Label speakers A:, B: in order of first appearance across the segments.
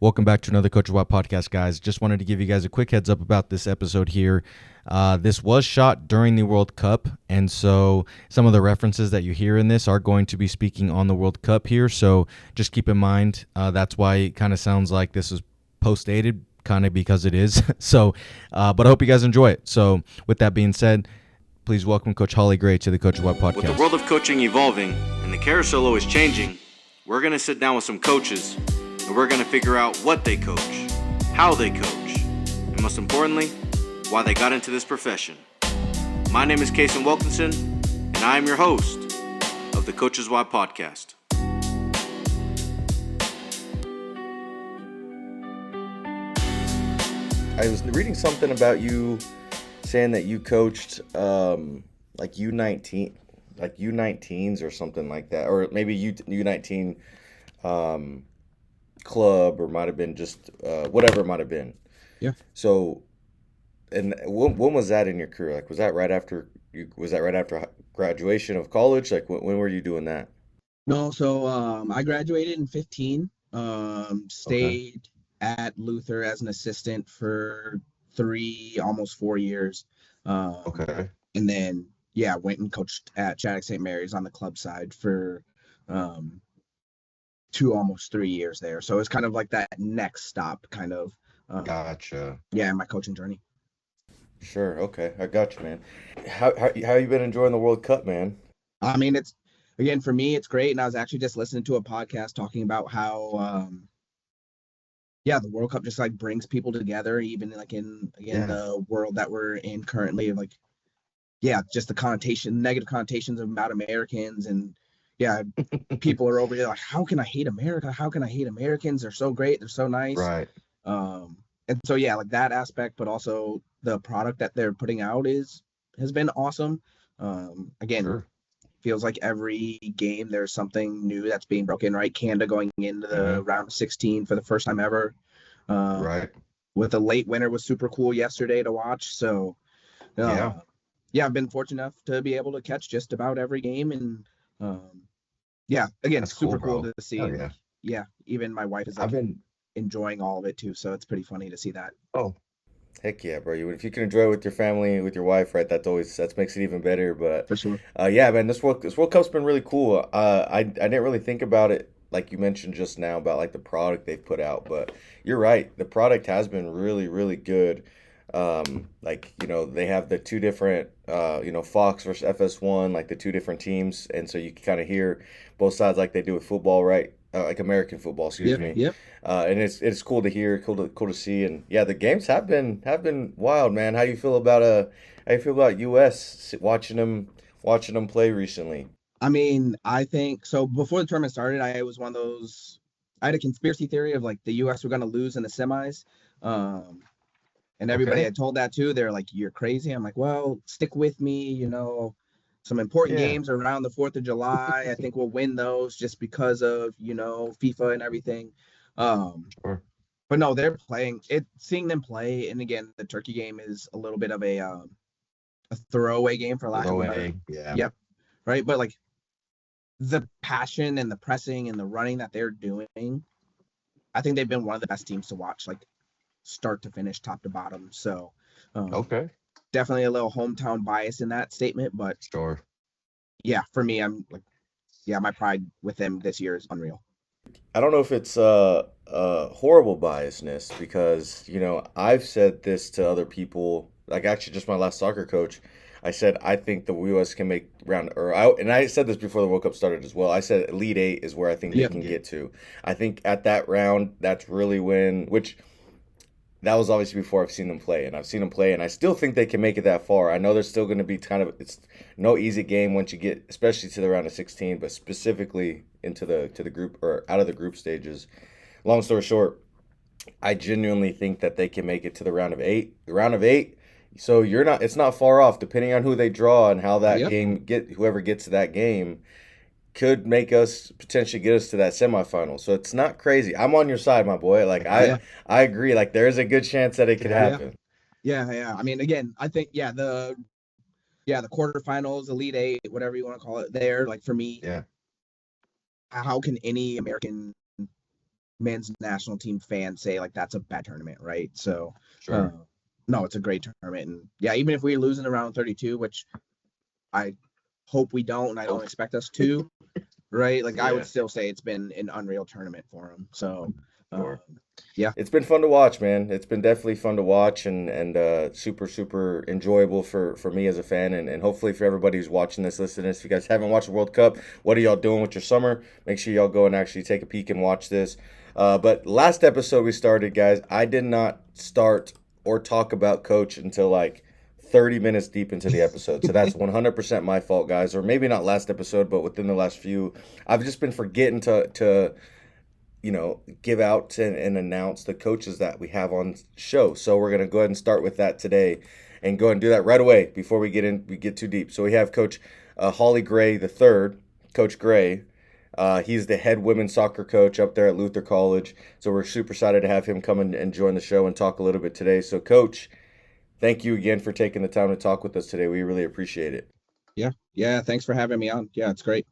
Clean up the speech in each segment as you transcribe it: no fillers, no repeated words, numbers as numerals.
A: Welcome back to another Coach Watt podcast, guys. Just wanted to give you guys a quick heads up about this episode here. This was shot during the World Cup, and so some of the references that you hear in this are going to be speaking on the World Cup here. So just keep in mind that's why it kind of sounds like this is post-dated, kind of because it is. But I hope you guys enjoy it. So with that being said, please welcome Coach Hollie Gray to the Coach Watt podcast.
B: With the world of coaching evolving and the carousel always changing, we're going to sit down with some coaches and we're going to figure out what they coach, how they coach, and most importantly, why they got into this profession. My name is Kason Wilkinson, and I am your host of the Coaches Why podcast.
C: I was reading something about you saying that you coached like U19s or something like that, or maybe U19 club, or might have been just whatever it might have been.
D: Yeah.
C: So, and when was that in your career? Like, was that right after graduation of college? Like, when were you doing that?
D: No, so I graduated in 15. Stayed at Luther as an assistant for almost 4 years.
C: Okay.
D: And then went and coached at Shattuck St. Mary's on the club side for almost 3 years there. So it's kind of like that next stop, kind of.
C: Gotcha.
D: Yeah, in my coaching journey.
C: Sure. Okay, I got you, man. How you been enjoying the World Cup, man?
D: I mean, for me, it's great. And I was actually just listening to a podcast talking about how, the World Cup just like brings people together, even like in the world that we're in currently. Like, just the negative connotations about Americans, and people are over here like, how can I hate America? How can I hate Americans? They're so great. They're so nice.
C: Right.
D: And so like that aspect, but also the product that they're putting out has been awesome.
C: Sure.
D: Feels like every game there's something new that's being broken, right? Canada going into the round of 16 for the first time ever.
C: Right.
D: With a late winner was super cool yesterday to watch. So I've been fortunate enough to be able to catch just about every game, and again,
C: That's
D: super
C: cool,
D: cool to see.
C: Hell yeah.
D: Even my wife is like enjoying all of it too, so it's pretty funny to see that.
C: Oh, heck yeah, bro! If you can enjoy it with your family, with your wife, right? That makes it even better. But
D: For sure.
C: man, this World Cup's been really cool. I didn't really think about it like you mentioned just now about like the product they've put out, but you're right. The product has been really, really good. They have the two different, Fox versus FS1, like the two different teams, and so you can kind of hear both sides like they do with football, right? Like American football, excuse me.
D: Yep.
C: And it's cool to hear, cool to see, and the games have been wild, man. How you feel about US watching them play recently?
D: I mean, I think so. Before the tournament started, I was one of those. I had a conspiracy theory of like the U.S. were going to lose in the semis, and everybody had told that too. They're like, "You're crazy." I'm like, "Well, stick with me." Some important games around the 4th of July. I think we'll win those just because of FIFA and everything.
C: Sure.
D: But no, they're playing it. Seeing them play, and again, the Turkey game is a little bit of a throwaway game for lack of a better. Yep. Right, but like the passion and the pressing and the running that they're doing, I think they've been one of the best teams to watch, like start to finish, top to bottom. So, definitely a little hometown bias in that statement, but
C: Sure.
D: For me, I'm like, my pride with them this year is unreal.
C: I don't know if it's horrible biasness, because I've said this to other people, like actually just my last soccer coach. I said I think the U.S. can make and I said this before the World Cup started as well. I said Elite Eight is where I think they can get to. I think at that round, that's really which that was obviously before I've seen them play, and I've seen them play, and I still think they can make it that far. I know there's still going to be it's no easy game once you get, especially to the round of 16, but specifically into the group or out of the group stages. Long story short, I genuinely think that they can make it to the round of eight. The round of eight, so it's not far off, depending on who they draw and how that game whoever gets to that game could potentially get us to that semifinal. So it's not crazy. I'm on your side, my boy. Like I agree. Like there is a good chance that it could happen.
D: Yeah. I mean, again, I think the quarterfinals, Elite Eight, whatever you want to call it, there, like for me, how can any American men's national team fans say like that's a bad tournament, right? So
C: Sure.
D: no, it's a great tournament. And yeah, even if we lose in around 32, which I hope we don't, and I don't expect us to, right? Like I would still say it's been an unreal tournament for them. So
C: Sure.
D: yeah.
C: It's been fun to watch, man. It's been definitely fun to watch and super, super enjoyable for me as a fan and hopefully for everybody who's watching this, listening to this. If you guys haven't watched the World Cup, what are y'all doing with your summer? Make sure y'all go and actually take a peek and watch this. But last episode we started, guys, I did not start or talk about Coach until like 30 minutes deep into the episode. So that's 100% my fault, guys. Or maybe not last episode, but within the last few. I've just been forgetting to give out and announce the coaches that we have on show. So we're gonna go ahead and start with that today, and go ahead and do that right away before we get too deep. So we have Coach Hollie Gray III, Coach Gray. He's the head women's soccer coach up there at Luther College. So we're super excited to have him come and join the show and talk a little bit today. So Coach, thank you again for taking the time to talk with us today. We really appreciate it.
D: Yeah. Thanks for having me on. Yeah, it's great.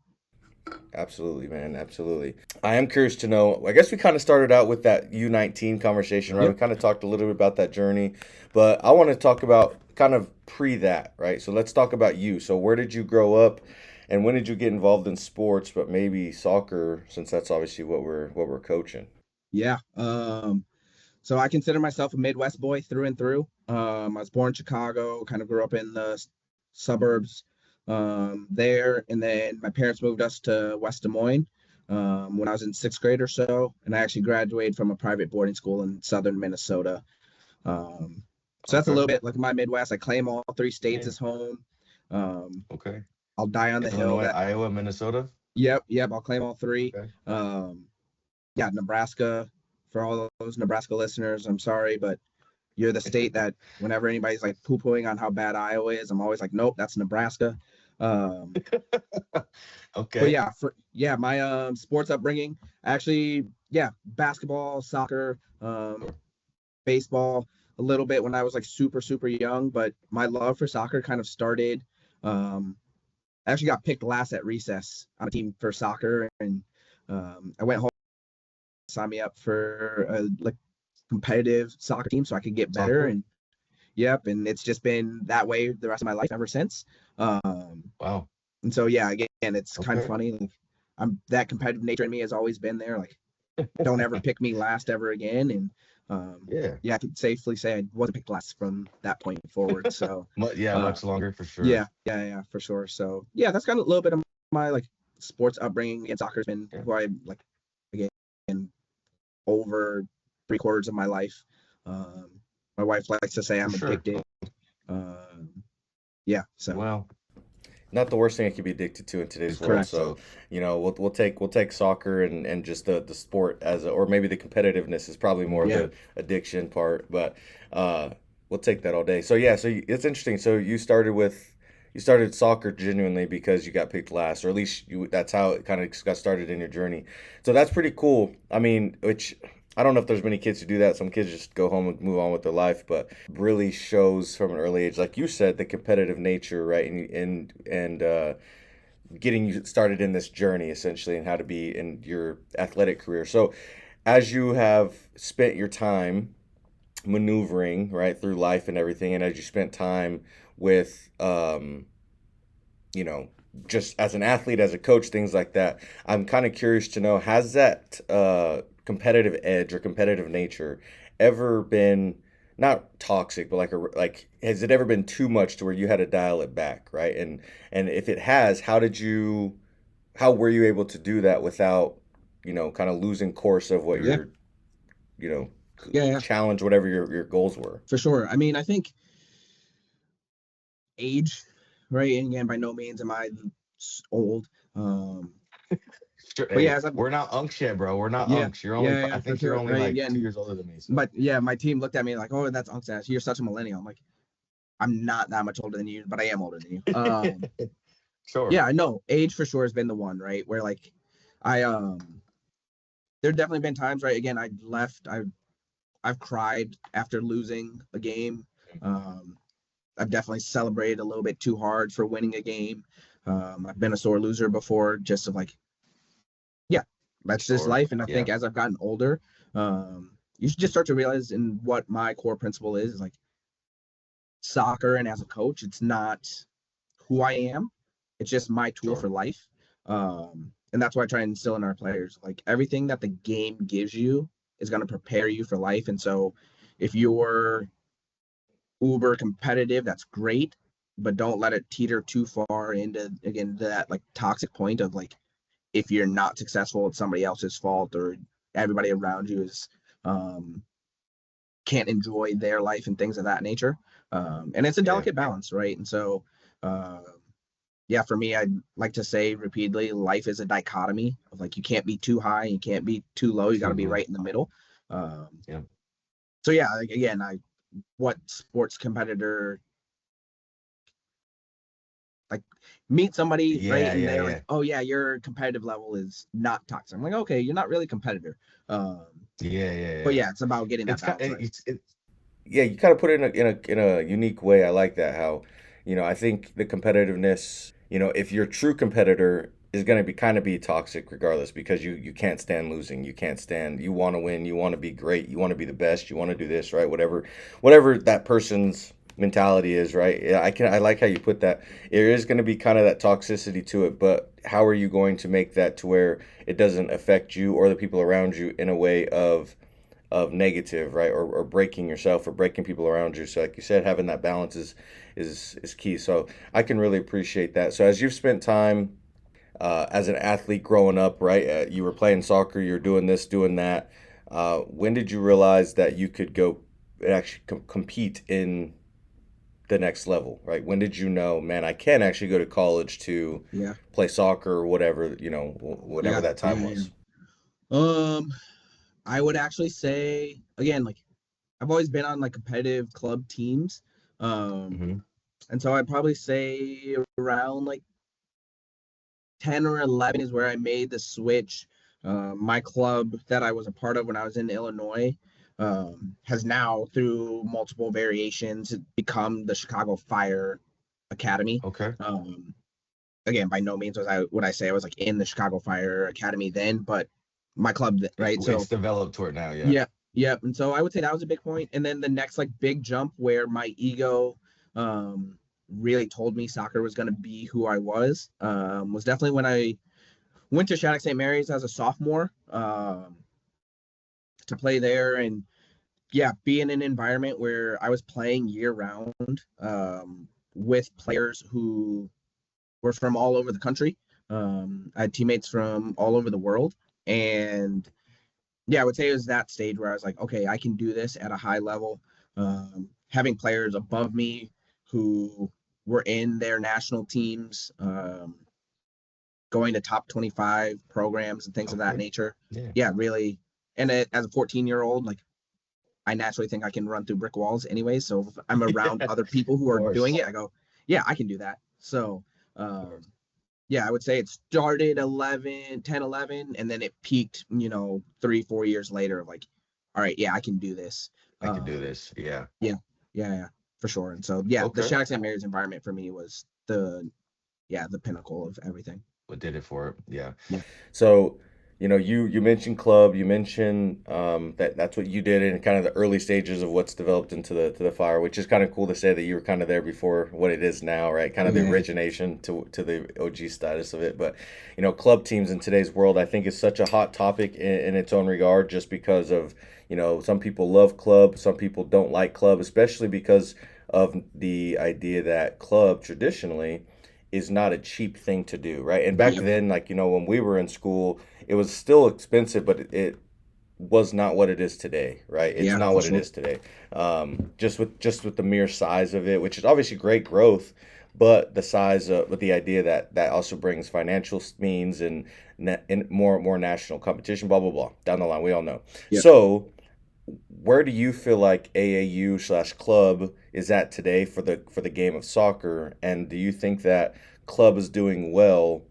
C: Absolutely, man. Absolutely. I am curious to know. I guess we kind of started out with that U19 conversation, right?
D: Yep.
C: We kind of talked a little bit about that journey, but I want to talk about kind of pre that, right? So let's talk about you. So where did you grow up, and when did you get involved in sports, but maybe soccer, since that's obviously what we're coaching.
D: Yeah. So I consider myself a Midwest boy through and through. I was born in Chicago, kind of grew up in the suburbs there, and then my parents moved us to West Des Moines when I was in sixth grade or so, and I actually graduated from a private boarding school in southern Minnesota. So that's a
C: Okay.
D: little bit like my Midwest. I claim all three states
C: Yeah.
D: as home. Um,
C: Okay.
D: I'll die on the hill
C: Illinois,
D: that
C: Iowa, Minnesota.
D: yep, I'll claim all three.
C: Okay.
D: Yeah, Nebraska, for all those Nebraska listeners, I'm sorry, but you're the state that whenever anybody's like poo-pooing on how bad Iowa is, I'm always like, nope, that's Nebraska. Um, but
C: Okay.
D: yeah, my sports upbringing, actually, yeah, basketball, soccer, baseball, a little bit when I was like super, super young, but my love for soccer kind of started. I actually got picked last at recess on a team for soccer, and I went home, signed me up for a like competitive soccer team so I could get better.
C: Soccer.
D: And yep, and it's just been that way the rest of my life ever since.
C: Wow.
D: And so yeah, again, it's kind of
C: Okay.
D: funny. Like that competitive nature in me has always been there. Like don't ever pick me last ever again. And
C: Yeah.
D: yeah, I could safely say I wasn't picked last from that point forward. So
C: Yeah,
D: uh,
C: much longer for sure.
D: yeah, for sure. So yeah, that's kind of a little bit of my like sports upbringing. And soccer's been
C: Yeah.
D: who I like again over 3/4 of my life. Um, my wife likes to say I'm
C: For sure.
D: addicted. Um, yeah, so
C: Well, not the worst thing I could be addicted to in today's world.
D: correct.
C: So, we'll take soccer and just the sport or maybe the competitiveness is probably more of
D: Yeah.
C: the addiction part, but we'll take that all day. So yeah, it's interesting. So you started soccer genuinely because you got picked last, or at least that's how it kind of got started in your journey. So that's pretty cool. I mean, which I don't know if there's many kids who do that. Some kids just go home and move on with their life, but really shows from an early age, like you said, the competitive nature, right? And getting you started in this journey essentially, and how to be in your athletic career. So, as you have spent your time maneuvering right through life and everything, and as you spent time with, you know, just as an athlete, as a coach, things like that, I'm kind of curious to know, has that competitive edge or competitive nature ever been not toxic, but like has it ever been too much to where you had to dial it back, right? And if it has, how were you able to do that without, kind of losing course of what
D: Yeah.
C: you know,
D: Yeah,
C: challenge, whatever your goals were?
D: for sure. I mean, I think age, right? And again, by no means am I old.
C: Sure.
D: But
C: Hey,
D: yeah, as I'm,
C: we're not unks yet, bro. We're not
D: yeah,
C: unks. You're only, I
D: for
C: think you're
D: sure.
C: only
D: Right.
C: like 2
D: Again,
C: years older than me. So
D: but yeah, my team looked at me like, oh, that's Uncle Sass. You're such a millennial. I'm like, I'm not that much older than you, but I am older than you.
C: sure.
D: Yeah, I know. Age for sure has been the one, right? Where like I there definitely been times, right? Again, I've cried after losing a game. I've definitely celebrated a little bit too hard for winning a game. I've been a sore loser before, just of like, yeah, that's just life. And I think as I've gotten older, you should just start to realize in what my core principle is like soccer. And as a coach, it's not who I am. It's just my tool for life. And that's why I try and instill in our players, like everything that the game gives you is going to prepare you for life. And so if you're uber competitive, that's great, but don't let it teeter too far into, again, that like toxic point of like, if you're not successful, it's somebody else's fault, or everybody around you is, can't enjoy their life and things of that nature. And it's a delicate balance, right? And so, yeah, for me, I'd like to say repeatedly, life is a dichotomy of like, you can't be too high, you can't be too low, you got to be right in the middle. So yeah, like, again, what sports competitor, like, meet somebody, right? And they're like, oh yeah, your competitive level is not toxic. I'm like, okay, you're not really a competitor. But yeah, it's about getting that balance.
C: Yeah, you kind of put it in a unique way. I like that. How, I think the competitiveness, if your true competitor is going to be kind of be toxic regardless, because you can't stand losing. You can't stand, you want to win, you want to be great, you want to be the best, you want to do this, right? Whatever that person's mentality is, right? Yeah, I like how you put that. There is going to be kind of that toxicity to it, but how are you going to make that to where it doesn't affect you or the people around you in a way of negative, right? Or breaking yourself or breaking people around you. So like you said, having that balance is key. So I can really appreciate that. So as you've spent time as an athlete growing up, right? You were playing soccer, you're doing this, doing that. When did you realize that you could go and actually compete in the next level, right? When did you know, man, I can actually go to college to play soccer or whatever, whatever that time was?
D: I would actually say, again, like, I've always been on like competitive club teams. And so I'd probably say around like 10 or 11 is where I made the switch. My club that I was a part of when I was in Illinois has now, through multiple variations, become the Chicago Fire Academy. Again, by no means would I say I was like in the Chicago Fire Academy then, but my club, right?
E: So it's developed toward now, yeah.
D: Yeah. And so I would say that was a big point. And then the next like big jump where my ego really told me soccer was going to be who I was definitely when I went to Shattuck St. Mary's as a sophomore to play there, and be in an environment where I was playing year round with players who were from all over the country. I had teammates from all over the world. And I would say it was that stage where I was like, okay, I can do this at a high level. Having players above me who were in their national teams, going to top 25 programs and things of that nature. Really. And as a 14-year-old, like, I naturally think I can run through brick walls anyway. So if I'm around other people who are doing it, I go, yeah, I can do that. So, I would say it started 10, 11, and then it peaked, 3-4 years later of like, all right, I can do this.
E: I can do this. Yeah,
D: for sure. And so, the Shattuck St. Mary's environment for me was the pinnacle of everything.
E: What did it for it? Yeah.
C: So, you mentioned club, you mentioned that's what you did in kind of the early stages of what's developed into the Fire, which is kind of cool to say that you were kind of there before what it is now, right? Kind of the origination to the OG status of it. But, club teams in today's world, I think, is such a hot topic in its own regard, just because of, some people love club, some people don't like club, especially because of the idea that club traditionally is not a cheap thing to do, right? And back then, like, when we were in school, it was still expensive, but it was not what it is today, right? It's not what it is today. Just with the mere size of it, which is obviously great growth, but the size of, with the idea that also brings financial means and more national competition, blah blah blah. Down the line, we all know. So, where do you feel like AAU/club is at today for the game of soccer? And do you think that club is doing well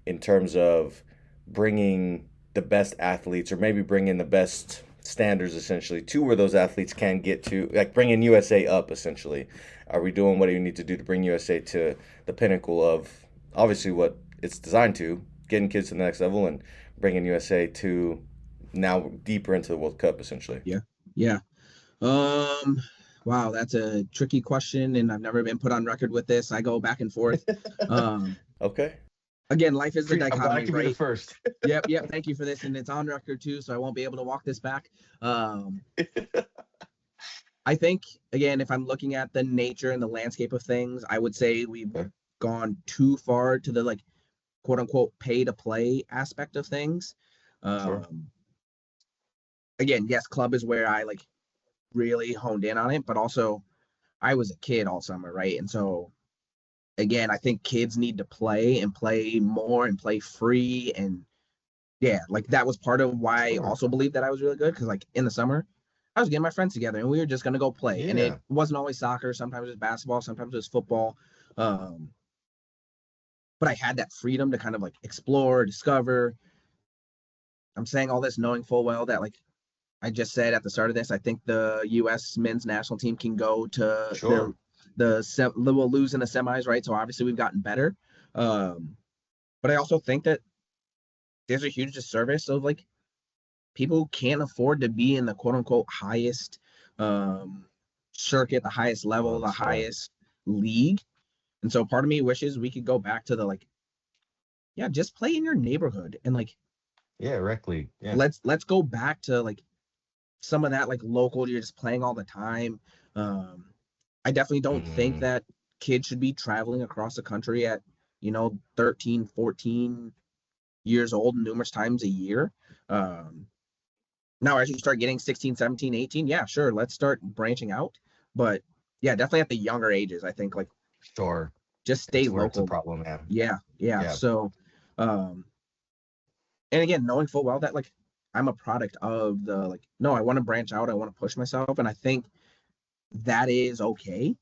C: in terms of bringing the best athletes, or maybe bringing the best standards essentially to where those athletes can get to, like bringing USA up essentially? Are we doing what do you need to do to bring USA to the pinnacle of obviously what it's designed to, getting kids to the next level and bringing USA to now deeper into the World Cup, essentially?
D: Yeah. Wow, that's a tricky question, and I've never been put on record with this. I go back and forth.
C: Okay.
D: Again, life is a
E: I'm glad I
D: dichotomy,
E: can be the
D: right?
E: first.
D: Yep. Thank you for this, and it's on record too, so I won't be able to walk this back. I think, again, if I'm looking at the nature and the landscape of things, I would say we've
E: Okay.
D: gone too far to the quote unquote pay to play aspect of things.
E: Sure.
D: Again, yes, club is where I really honed in on it, but also I was a kid all summer, right? And so again, I think kids need to play and play more and play free. And yeah, that was part of why I also believed that I was really good, because in the summer, I was getting my friends together and we were just going to go play. And it wasn't always soccer. Sometimes it was basketball, sometimes it was football. But I had that freedom to kind of explore, discover. I'm saying all this knowing full well that I just said at the start of this, I think the U.S. men's national team can go to we'll lose in the semis, right? So obviously we've gotten better. But I also think that there's a huge disservice of people who can't afford to be in the quote unquote highest circuit, the highest level, the highest league. And so part of me wishes we could go back to the just play in your neighborhood and
E: rec league. Yeah.
D: Let's go back to some of that local, you're just playing all the time. I definitely don't think that kids should be traveling across the country at 13, 14 years old numerous times a year. Now as you start getting 16, 17, 18, yeah, sure, let's start branching out. But yeah, definitely at the younger ages, I think
E: Sure.
D: just stay
E: That's where
D: local.
E: it's a problem,
D: Yeah. So and again, knowing full well that I'm a product of the no, I want to branch out, I want to push myself, and I think that is okay.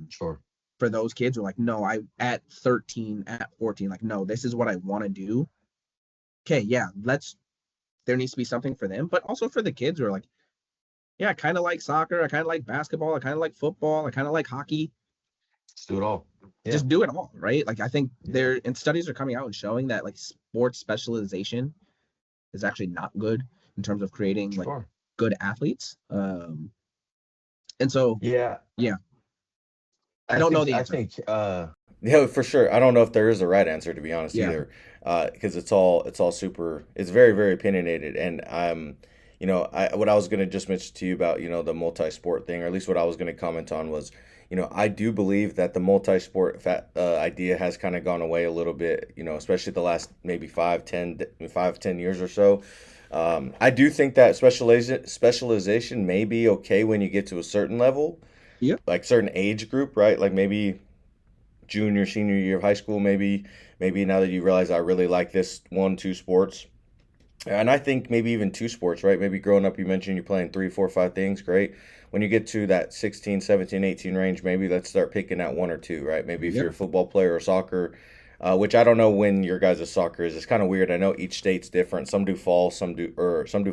E: Sure.
D: For those kids who are no, I at 13, at 14, no, this is what I want to do. Okay, yeah, there needs to be something for them, but also for the kids who are yeah, I kind of like soccer, I kind of like basketball, I kind of like football, I kind of like hockey.
E: Just do it all. Yeah.
D: Just do it all, right? I think and studies are coming out and showing that sports specialization is actually not good in terms of creating good athletes. And so
E: yeah.
D: I don't know the answer.
E: I think
C: Yeah, for sure. I don't know if there is a right answer, to be honest, either, because it's all super. It's very, very opinionated, and what I was gonna just mention to you about the multi-sport thing, or at least what I was gonna comment on was, I do believe that the multi-sport idea has kind of gone away a little bit, especially the last maybe 5, 10 years or so. I do think that specialization may be okay when you get to a certain level, like certain age group, right? Like maybe junior, senior year of high school, maybe now that you realize I really like this 1, 2 sports. And I think maybe even 2 sports, right? Maybe growing up, you mentioned you're playing 3, 4, 5 things. Great. When you get to that 16, 17, 18 range, maybe let's start picking out 1 or 2, right? Maybe if you're a football player or soccer, which I don't know when your guys' soccer is. It's kind of weird. I know each state's different. Some do fall, some do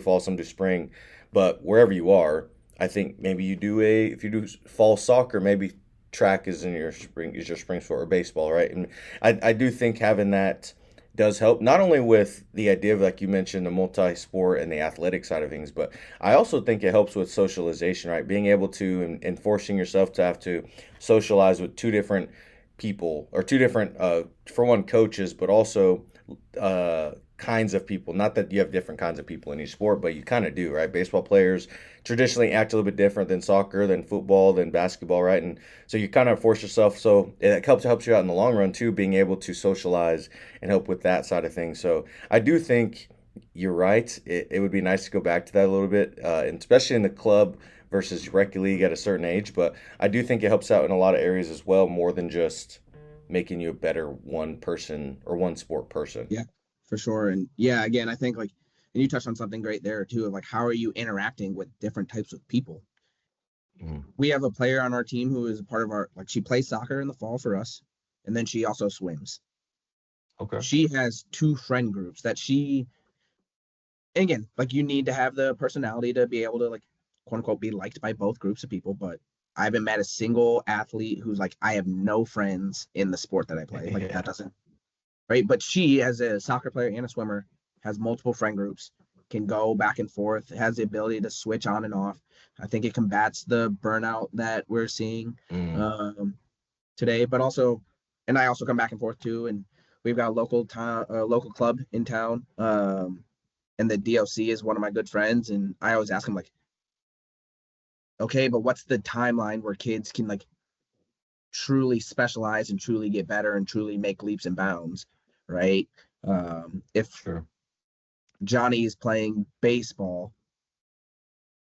C: fall, some do spring. But wherever you are, I think maybe if you do fall soccer, maybe track is your spring sport, or baseball, right? And I do think having that does help, not only with the idea of, like you mentioned, the multi-sport and the athletic side of things, but I also think it helps with socialization, right? Being able to and forcing yourself to have to socialize with 2 different people, or 2 different for one, coaches, but also kinds of people. Not that you have different kinds of people in each sport, but you kind of do, right? Baseball players traditionally act a little bit different than soccer, than football, than basketball, right? And so you kind of force yourself. So it helps you out in the long run too, being able to socialize and help with that side of things. So I do think you're right. It would be nice to go back to that a little bit, and especially in the club versus rec league at a certain age. But I do think it helps out in a lot of areas as well, more than just making you a better one person or one sport person.
D: Yeah, for sure. And yeah, again, I think and you touched on something great there too, of how are you interacting with different types of people? We have a player on our team who is a part of our, she plays soccer in the fall for us, and then she also swims.
E: Okay.
D: She has 2 friend groups that and again, you need to have the personality to be able to quote unquote be liked by both groups of people, but I haven't met a single athlete who's I have no friends in the sport that I play. That doesn't, right? But she, as a soccer player and a swimmer, has multiple friend groups, can go back and forth, has the ability to switch on and off. I think it combats the burnout that we're seeing today, but also, and I also come back and forth too. And we've got a local club in town, and the DOC is one of my good friends, and I always ask him like, okay, but what's the timeline where kids can like truly specialize and truly get better and truly make leaps and bounds, right? If
E: Sure.
D: Johnny is playing baseball,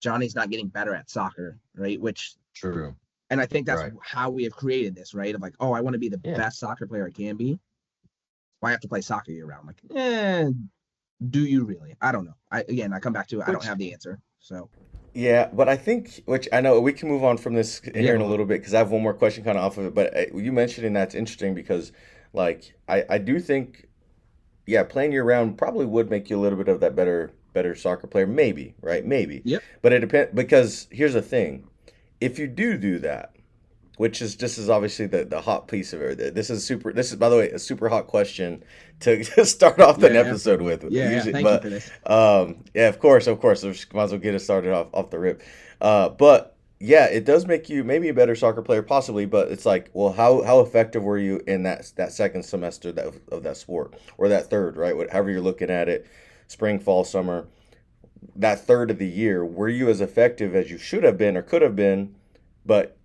D: Johnny's not getting better at soccer, right? Which
E: True.
D: and I think that's
E: Right.
D: how we have created this, right? Of like, oh, I want to be the
E: Yeah.
D: best soccer player I can be. Well, I have to play soccer year round. Like, do you really? I don't know. I come back to it. I don't have the answer. So
C: Yeah, but I think, which I know we can move on from this here in a little bit because I have one more question kind of off of it. But you mentioning that's interesting because, like, I do think, yeah, playing year round probably would make you a little bit of that better soccer player, maybe, right? Maybe.
D: Yep.
C: But it depends because here's the thing: if you do that, which is just as obviously the hot piece of it. This is super. This is, by the way, a super hot question to start off an episode with.
D: Thank you for this.
C: Yeah, of course. So might as well get it started off the rip. But yeah, it does make you maybe a better soccer player, possibly. But it's like, well, how effective were you in that second semester of that sport, or that third, right? However you're looking at it, spring, fall, summer, that third of the year, were you as effective as you should have been or could have been? But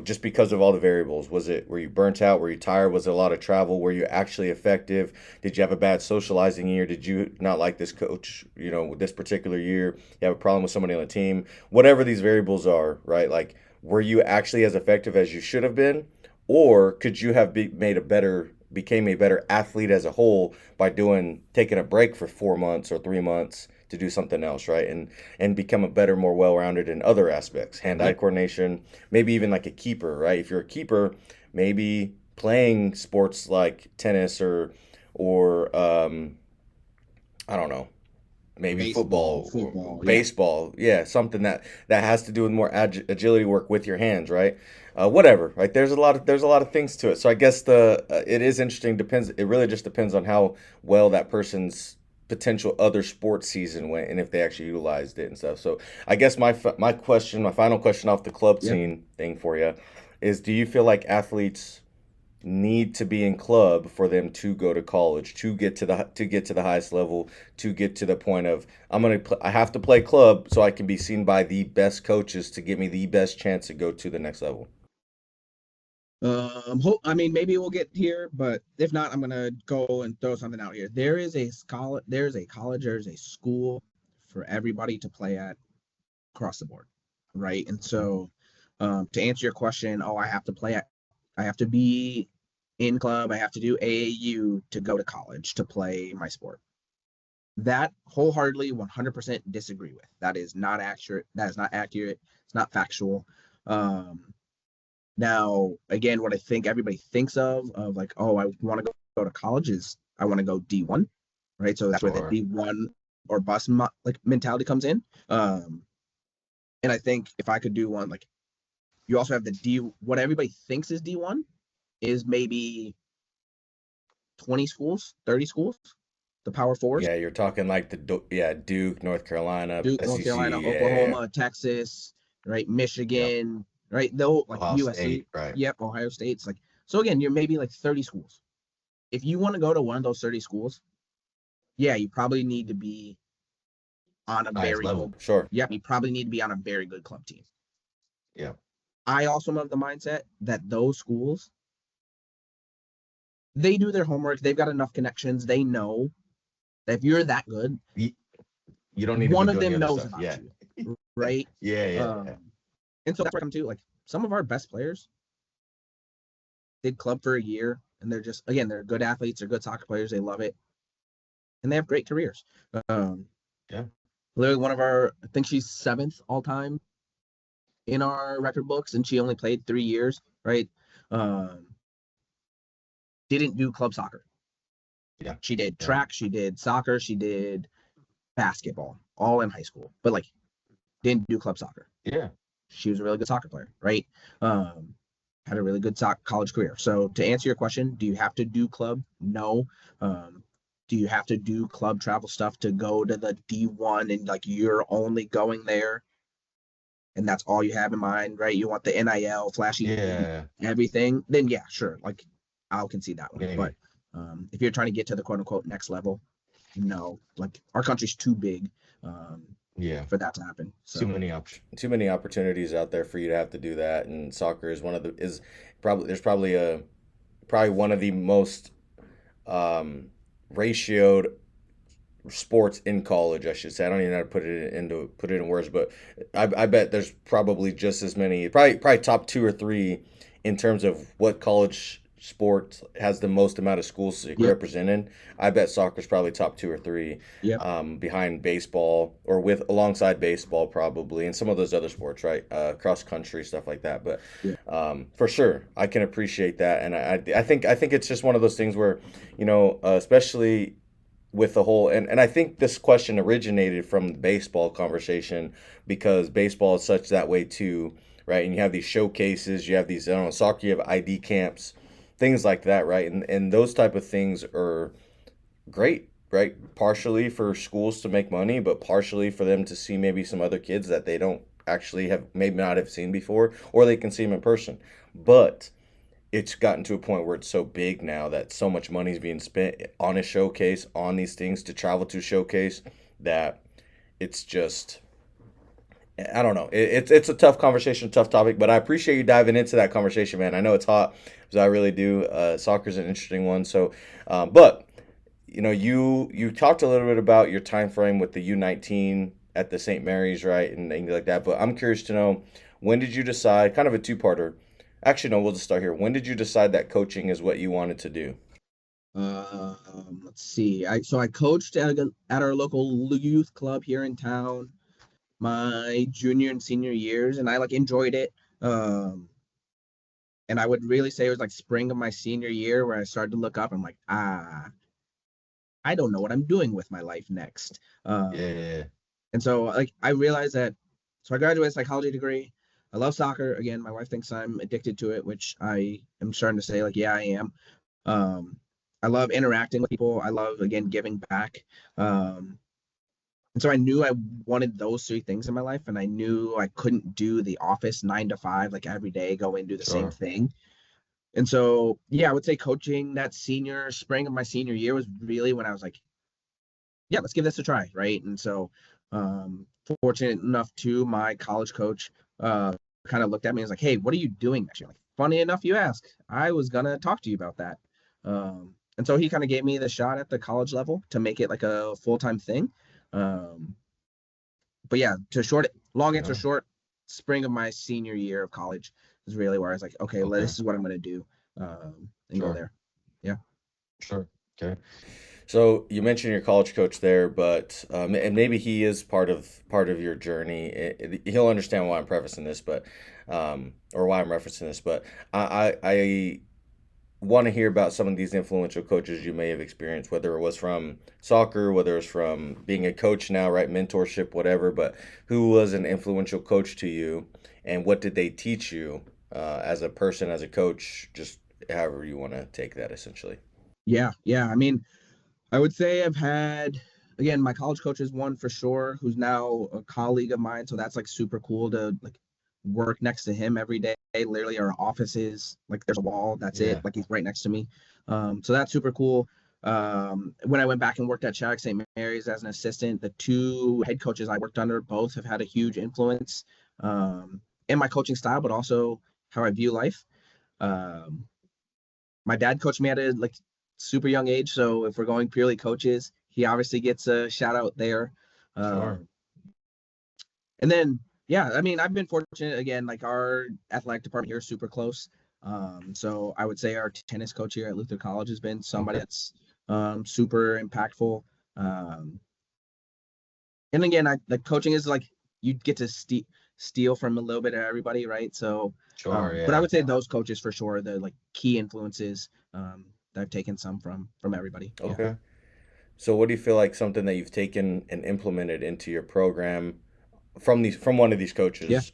C: just because of all the variables, were you burnt out? Were you tired? Was it a lot of travel? Were you actually effective? Did you have a bad socializing year? Did you not like this coach, this particular year? You have a problem with somebody on the team? Whatever these variables are, right? Like, were you actually as effective as you should have been? Or could you have became a better athlete as a whole by taking a break for 4 months or 3 months to do something else, right? And become a better, more well-rounded in other aspects, hand-eye coordination, maybe even like a keeper, right? If you're a keeper, maybe playing sports like tennis or I don't know, maybe football, baseball, yeah, something that has to do with more agility work with your hands, right? Whatever, right? There's a lot of things to it. So I guess it is interesting. It really just depends on how well that person's potential other sports season went and if they actually utilized it and stuff. So I guess my final question off the club scene thing for you is: do you feel like athletes need to be in club for them to go to college, to get to the highest level, to get to the point of I have to play club so I can be seen by the best coaches to give me the best chance to go to the next level?
D: I mean, maybe we'll get here, but if not, I'm gonna go and throw something out here. There's a college, there's a school for everybody to play at across the board, right? And so, to answer your question, I have to be in club, I have to do AAU to go to college to play my sport. That wholeheartedly 100% disagree with. That is not accurate. It's not factual. Now, again, what I think everybody thinks of like, oh, I want to go to college is I want to go D1, right? So that's where the D1 or bust mentality comes in. And I think if I could do one, like, you also have what everybody thinks is D1 is maybe 20 schools, 30 schools, the Power Fours.
C: Yeah, you're talking like Duke, North Carolina, SEC,
D: Oklahoma, Texas, right? Michigan, right? Though like
E: Ohio
D: USC,
E: State, right?
D: Yep, Ohio State's like, so again, you're maybe like 30 schools. If you want to go to one of those 30 schools, you probably need to be on a very
C: level. Sure.
D: Yeah, you probably need to be on a very good club team.
E: Yeah.
D: I also have the mindset that those schools, they do their homework. They've got enough connections. They know that if you're that good,
E: you don't need
D: one
E: to
D: of them knows about you, right?
E: Yeah.
D: And so that's where I come to, like, some of our best players did club for a year, and they're just, again, they're good athletes, they're good soccer players, they love it, and they have great careers. Literally one of I think she's 7th all time in our record books, and she only played 3 years, right? Didn't do club soccer.
E: Yeah.
D: She did track, she did soccer, she did basketball, all in high school, but like didn't do club soccer.
E: Yeah.
D: She was a really good soccer player, right? Had a really good college career. So to answer your question, do you have to do club? No. Do you have to do club travel stuff to go to the D1 and like you're only going there and that's all you have in mind, right? You want the NIL, flashy
E: Yeah.
D: everything, then yeah, sure. Like I'll concede that one.
E: Maybe.
D: But if you're trying to get to the quote unquote next level, no, like our country's too big
E: Yeah.
D: for that to happen. So
E: Too many options.
C: Too many opportunities out there for you to have to do that, and soccer is one of the is probably there's probably one of the most ratioed sports in college, I should say. I don't even know how to put it in words, but I bet there's probably just as many, probably top 2 or 3 in terms of what college sport has the most amount of schools represented. I bet soccer's probably top 2 or 3, behind baseball or with alongside baseball probably, and some of those other sports, right? Cross country stuff like that. But for sure, I can appreciate that, and I think it's just one of those things where, especially with the whole and I think this question originated from the baseball conversation because baseball is such that way too, right? And you have these showcases, you have these, I don't know, soccer, you have ID camps, things like that, right? And those type of things are great, right? Partially for schools to make money, but partially for them to see maybe some other kids that they don't actually have maybe not have seen before, or they can see them in person. But it's gotten to a point where it's so big now that so much money is being spent on a showcase, on these things to travel to showcase, that it's just, I don't know. It's a tough conversation, tough topic, but I appreciate you diving into that conversation, man. I know it's hot, because I really do. Soccer's an interesting one. So, but you talked a little bit about your time frame with the U19 at the St. Mary's, right, and things like that. But I'm curious to know, when did you decide? Kind of a two-parter. Actually, no, we'll just start here. When did you decide that coaching is what you wanted to do?
D: Let's see. I coached at our local youth club here in town my junior and senior years, and I like enjoyed it. And I would really say it was like spring of my senior year where I started to look up. I'm like, I don't know what I'm doing with my life next.
E: Yeah.
D: And so like I realized that. So I graduated a psychology degree. I love soccer. Again, my wife thinks I'm addicted to it, which I am starting to say, like, yeah, I am. I love interacting with people. I love, again, giving back. And so I knew I wanted those 3 things in my life, and I knew I couldn't do the office 9 to 5, like every day, go and do the same thing. And so, yeah, I would say coaching that spring of my senior year was really when I was like, yeah, let's give this a try, right? And so, fortunate enough too, my college coach kind of looked at me and was like, hey, what are you doing next year? Like, funny enough, you ask. I was gonna talk to you about that. And so he kind of gave me the shot at the college level to make it like a full-time thing. But yeah, long answer short, spring of my senior year of college is really where I was like, okay, this is what I'm gonna do, and go there. Yeah.
E: Sure. Okay.
C: So you mentioned your college coach there, but and maybe he is part of your journey. He'll understand why I'm prefacing this, but or why I'm referencing this. But I want to hear about some of these influential coaches you may have experienced, whether it was from soccer, whether it was from being a coach now, right, mentorship, whatever. But who was an influential coach to you, and what did they teach you as a person, as a coach, just however you want to take that, essentially.
D: Yeah. I mean, I would say I've had, again, my college coach is one for sure, who's now a colleague of mine. So that's like super cool to like work next to him every day. Literally our office is like, there's a wall, that's it. Like he's right next to me. So that's super cool. When I went back and worked at Shattuck St. Mary's as an assistant, the 2 head coaches I worked under both have had a huge influence in my coaching style, but also how I view life. My dad coached me at a like super young age, so if we're going purely coaches, he obviously gets a shout out there.
E: Sure.
D: And then yeah, I mean, I've been fortunate, again, like our athletic department here is super close. So I would say our tennis coach here at Luther College has been somebody that's super impactful. And again, the coaching is like you get to steal from a little bit of everybody, right? So but I would say those coaches for sure, the like key influences that I've taken some from everybody.
C: Okay. So what do you feel like something that you've taken and implemented into your program from one of these coaches?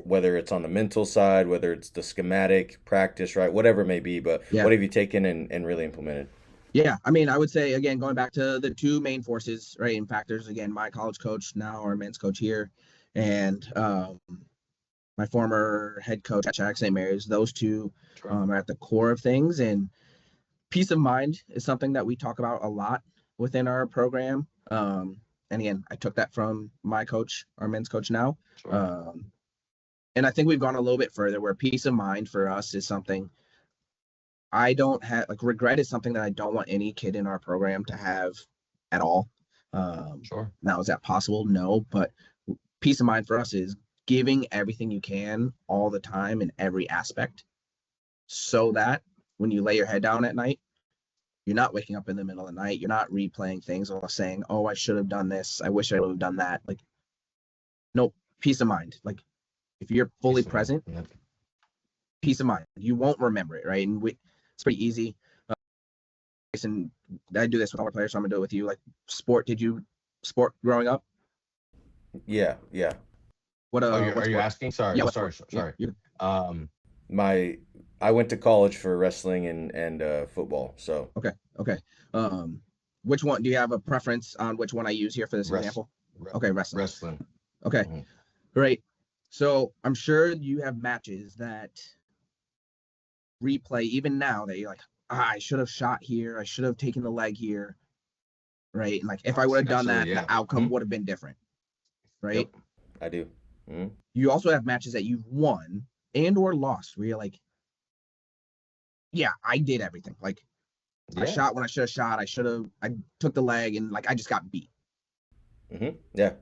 C: Whether it's on the mental side, whether it's the schematic practice, right? Whatever it may be, but what have you taken and really implemented?
D: Yeah, I mean, I would say again, going back to the two main forces, right, and factors. Again, my college coach now, our men's coach here, and my former head coach at Jack St. Mary's. Those two
E: Sure.
D: are at the core of things, and peace of mind is something that we talk about a lot within our program. And again, I took that from my coach, our men's coach now.
E: Sure.
D: And I think we've gone a little bit further where peace of mind for us is something I don't have, like regret is something that I don't want any kid in our program to have at all.
E: Sure.
D: Now, is that possible? No, but peace of mind for us is giving everything you can all the time in every aspect so that when you lay your head down at night, you're not waking up in the middle of the night. You're not replaying things or saying, oh, I should have done this. I wish I would have done that. Like, no, peace of mind. Like, if you're fully present,
E: Yep.
D: peace of mind. You won't remember it, right? And it's pretty easy. And I do this with all my players, so I'm gonna do it with you. Like, sport. Did you sport growing up?
C: Yeah.
D: What
E: Are
D: what
E: you
D: sport?
E: asking? Sorry.
D: Yeah, what
E: sorry.
D: sport?
E: Sorry.
D: Yeah,
C: I went to college for wrestling and football. So
D: okay. Which one? Do you have a preference on which one I use here for this example? Okay, wrestling.
E: Wrestling.
D: Okay,
E: Mhm.
D: great. So I'm sure you have matches that replay even now that you're like, I should have shot here. I should have taken the leg here, right? And like, if I would have done that,
E: Absolutely, yeah.
D: the outcome would have been different, right?
E: Yep.
C: I do.
D: You also have matches that you've won and or lost where you're like, yeah, I did everything. Like, I
E: Yeah.
D: shot when I should have shot. I took the leg and like I just got beat.
C: Yeah.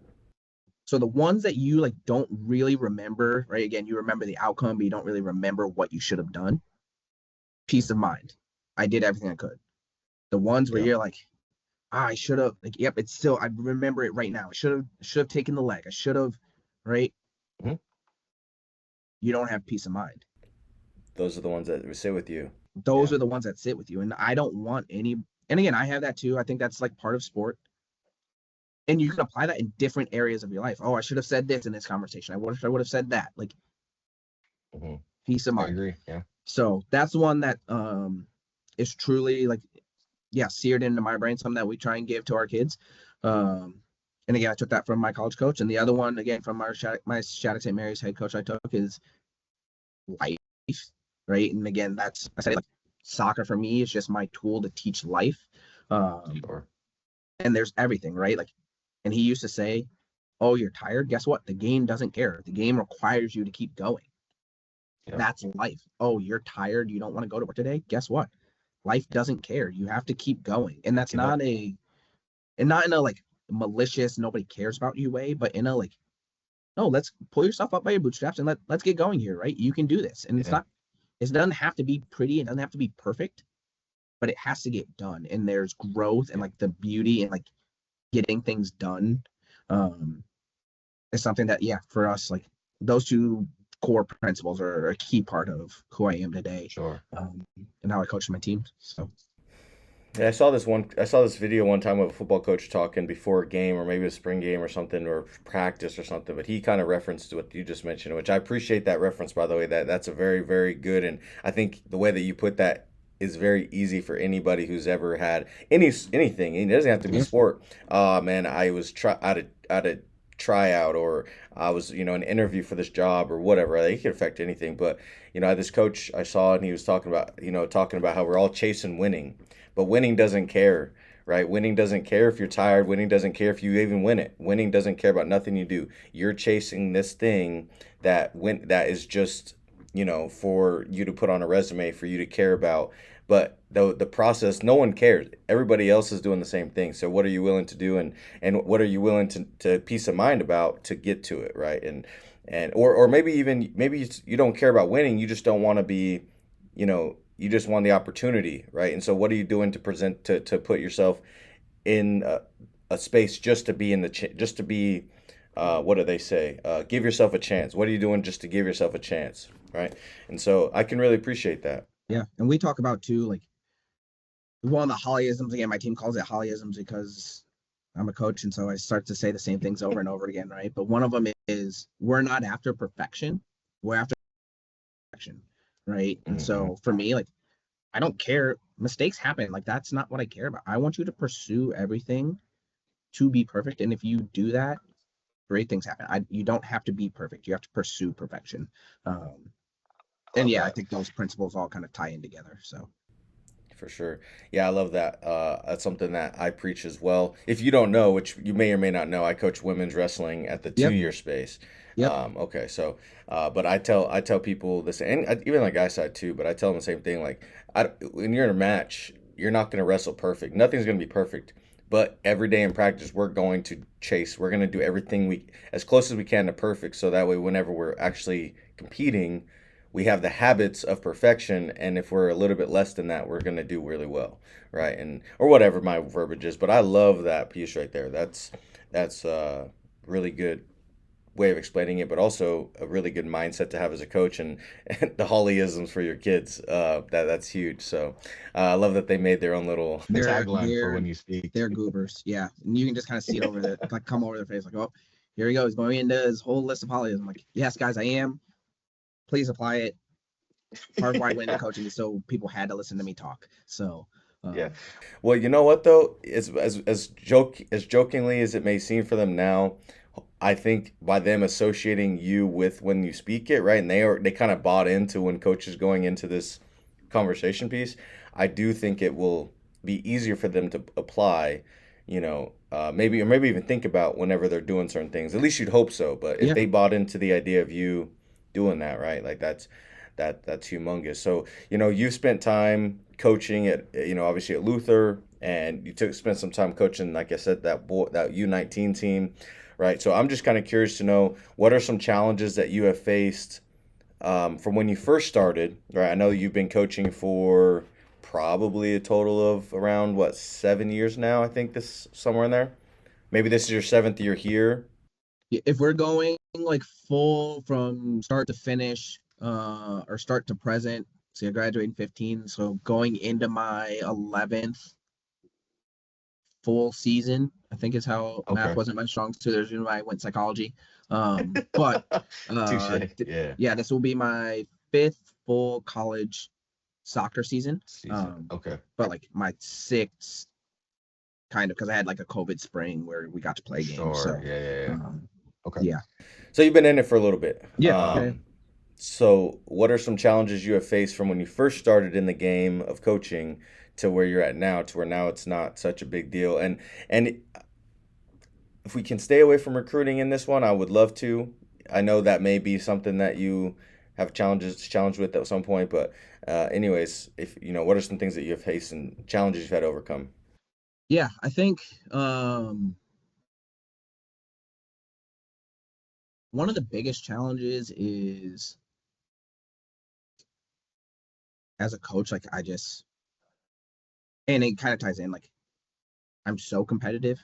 D: So the ones that you like don't really remember, right? Again, you remember the outcome, but you don't really remember what you should have done. Peace of mind. I did everything I could. The ones where
E: Yep.
D: you're like, I should have, like, yep, it's still, I remember it right now. I should have taken the leg. I should have, right?
E: Mhm.
D: You don't have peace of mind.
C: Those are the ones that sit with you.
D: Those
E: Yeah.
D: are the ones that sit with you. And I don't want any, and again, I have that too. I think that's like part of sport. And you can apply that in different areas of your life. Oh, I should have said this in this conversation. I would have said that. Like,
E: Mhm.
D: peace of
E: I
D: mind.
E: agree. Yeah.
D: So that's one that is truly like, yeah, seared into my brain, something that we try and give to our kids. And again, I took that from my college coach. And the other one, again, from my Shattuck St. Mary's head coach I took is life, right? And again, I said like soccer for me is just my tool to teach life.
E: Sure.
D: And there's everything, right? Like, and he used to say, oh, you're tired? Guess what? The game doesn't care. The game requires you to keep going.
E: Yep.
D: That's life. Oh, you're tired. You don't want to go to work today? Guess what? Life doesn't care. You have to keep going. And that's not in a like malicious, nobody cares about you way, but in a like, no, let's pull yourself up by your bootstraps and let's get going here, right? You can do this. And it doesn't have to be pretty, it doesn't have to be perfect, but it has to get done. And there's growth and like the beauty and like getting things done is something that, yeah, for us, like those two core principles are a key part of who I am today.
E: Sure.
D: And how I coach my team. So
C: Yeah, I saw this video one time of a football coach talking before a game or maybe a spring game or something or practice or something, but he kind of referenced what you just mentioned, which I appreciate that reference, by the way. That's a very, very good, and I think the way that you put that is very easy for anybody who's ever had anything. It doesn't have to be sport. Man, I was at a tryout, or I was an interview for this job or whatever. It could affect anything, but I had this coach I saw, and he was talking about how we're all chasing winning. But winning doesn't care, right? Winning doesn't care if you're tired. Winning doesn't care if you even win it. Winning doesn't care about nothing you do. You're chasing this thing that is just, for you to put on a resume, for you to care about. But the process, no one cares. Everybody else is doing the same thing. So what are you willing to do, and what are you willing to peace of mind about to get to it, right? Or maybe you don't care about winning. You just don't want to be, you just want the opportunity, right? And so what are you doing to put yourself in a space just to be what do they say? Give yourself a chance. What are you doing just to give yourself a chance, right? And so I can really appreciate that.
D: yeah, and we talk about too, like one of the Hollieisms. Again, my team calls it Hollieisms because I'm a coach, and so I start to say the same things over and over again, right? But one of them is we're not after perfection, we're after perfection, right? And so for me, like, I don't care mistakes happen. Like, that's not what I care about. I want you to pursue everything to be perfect. And if you do that, great things happen. You don't have to be perfect. You have to pursue perfection. And yeah, I think those principles all kind of tie in together. So
C: For sure. Yeah, I love that. That's something that I preach as well. If you don't know, which you may or may not know, I coach women's wrestling at the
D: yep,
C: 2 year space.
D: yep,
C: Okay, so but I tell people this, and even on the guy side too. But I tell them the same thing. Like, when you're in a match, you're not going to wrestle perfect. Nothing's going to be perfect. But every day in practice, we're going to chase. We're going to do everything we as close as we can to perfect. So that way, whenever we're actually competing, we have the habits of perfection, and if we're a little bit less than that, we're going to do really well, right? And or whatever my verbiage is. But I love that piece right there. That's really good way of explaining it, but also a really good mindset to have as a coach, and the Hollyisms for your kids. That's huge. So I love that they made their own little
E: tagline for when you speak.
D: They're goobers, yeah. And you can just kind of see it over the like come over their face, like, oh, here he goes, going into his whole list of Hollyism. Like, yes, guys, I am. Please apply it. Part of why I went into coaching is so people had to listen to me talk. So
C: yeah. Well, you know what though, as jokingly as it may seem for them now, I think by them associating you with when you speak it, right, and they kind of bought into when coaches going into this conversation piece, I do think it will be easier for them to apply, maybe even think about whenever they're doing certain things. At least you'd hope so. But if
D: yeah,
C: they bought into the idea of you doing that, right, like that's humongous. So you've spent time coaching at obviously at Luther, and you spent some time coaching, like I said, that U19 team, right? So I'm just kind of curious to know, what are some challenges that you have faced from when you first started, right? I know you've been coaching for probably a total of around 7 years now. I think this somewhere in there. Maybe this is your 7th year here.
D: if we're going like full from start to finish, or start to present, see, I graduated in 15, so going into my 11th full season, I think is how math wasn't my strong suit. There's reason why I went psychology. But
E: Touche. Yeah.
D: this will be my 5th full college soccer season. But like my 6th kind of, because I had like a COVID spring where we got to play games. So yeah.
C: So you've been in it for a little bit.
D: Yeah.
C: So what are some challenges you have faced from when you first started in the game of coaching to where you're at now, to where now it's not such a big deal? And if we can stay away from recruiting in this one, I would love to. I know that may be something that you have challenged with at some point, but anyways, if what are some things that you have faced and challenges you've had to overcome?
D: Yeah, I think one of the biggest challenges is, as a coach, like and it kind of ties in, like, I'm so competitive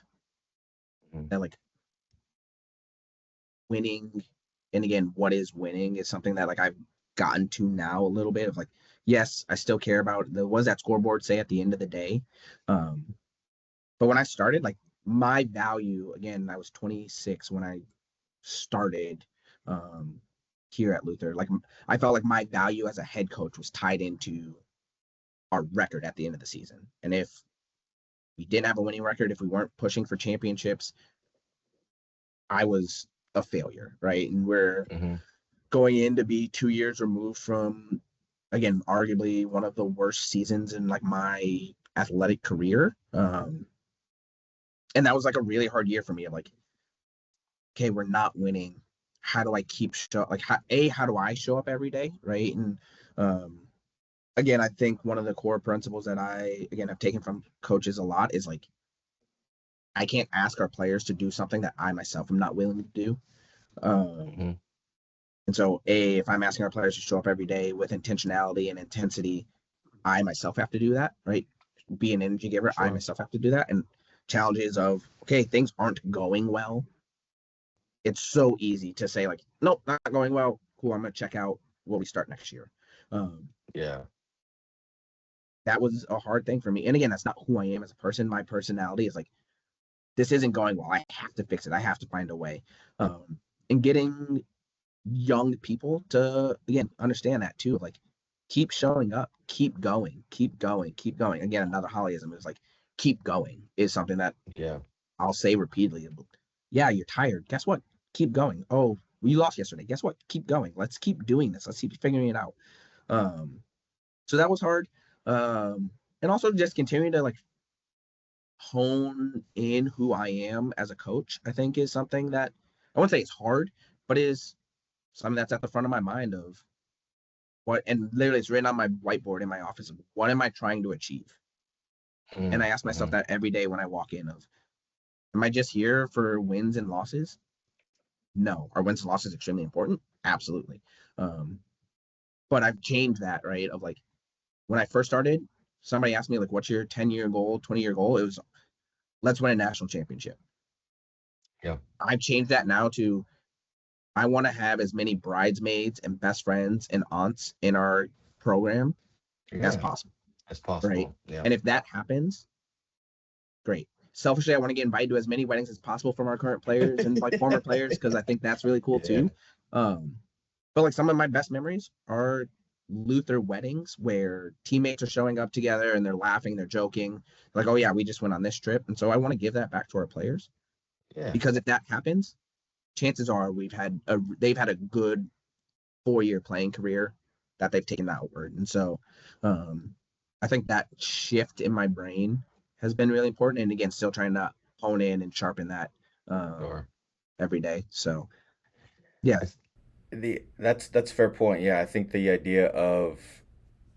D: that like winning, and again, what is winning is something that like I've gotten to now a little bit of, like, yes, I still care about what does that scoreboard say at the end of the day. But when I started, like, my value, again, I was 26 when I started here at Luther. Like, I felt like my value as a head coach was tied into our record at the end of the season. And if we didn't have a winning record, if we weren't pushing for championships, I was a failure, right? And we're going in to be 2 years removed from, again, arguably one of the worst seasons in like my athletic career. And that was like a really hard year for me of like, okay, we're not winning. How do I keep how do I show up every day, right? And again, I think one of the core principles that I, again, have taken from coaches a lot is like, I can't ask our players to do something that I myself am not willing to do. And so, if I'm asking our players to show up every day with intentionality and intensity, I myself have to do that, right? Be an energy giver. Sure. I myself have to do that. And challenges of, okay, things aren't going well. It's so easy to say like, nope, not going well. Cool, I'm going to check out. Will we start next year? That was a hard thing for me. And again, that's not who I am as a person. My personality is like, this isn't going well. I have to fix it. I have to find a way. And getting young people to, again, understand that too. Like, keep showing up. keep going. Again, another Hollieism is like, keep going is something that I'll say repeatedly. Yeah, you're tired. Guess what? Keep going. Oh, you lost yesterday. Guess what? Keep going. Let's keep doing this. Let's keep figuring it out. So that was hard. And also just continuing to like hone in who I am as a coach, I think is something that I wouldn't say it's hard, but is something that's at the front of my mind of what, and literally it's written on my whiteboard in my office. What am I trying to achieve? And I ask myself that every day when I walk in of, am I just here for wins and losses? No. Are wins and losses extremely important? Absolutely. But I've changed that, right? Of like, when I first started, somebody asked me like, what's your 10-year goal, 20-year goal? It was, let's win a national championship.
E: Yeah.
D: I've changed that now to, I want to have as many bridesmaids and best friends and aunts in our program as possible. Right. Yeah. And if that happens, great. Selfishly, I want to get invited to as many weddings as possible from our current players and like former players, because I think that's really cool too. But like some of my best memories are Luther weddings where teammates are showing up together and they're laughing, they're joking, like, oh yeah, we just went on this trip. And so I want to give that back to our players. Yeah. Because if that happens, chances are they've had a good 4-year playing career that they've taken outward. And so I think that shift in my brain has been really important. And again, still trying to hone in and sharpen that every day. So yeah.
C: That's a fair point. Yeah, I think the idea of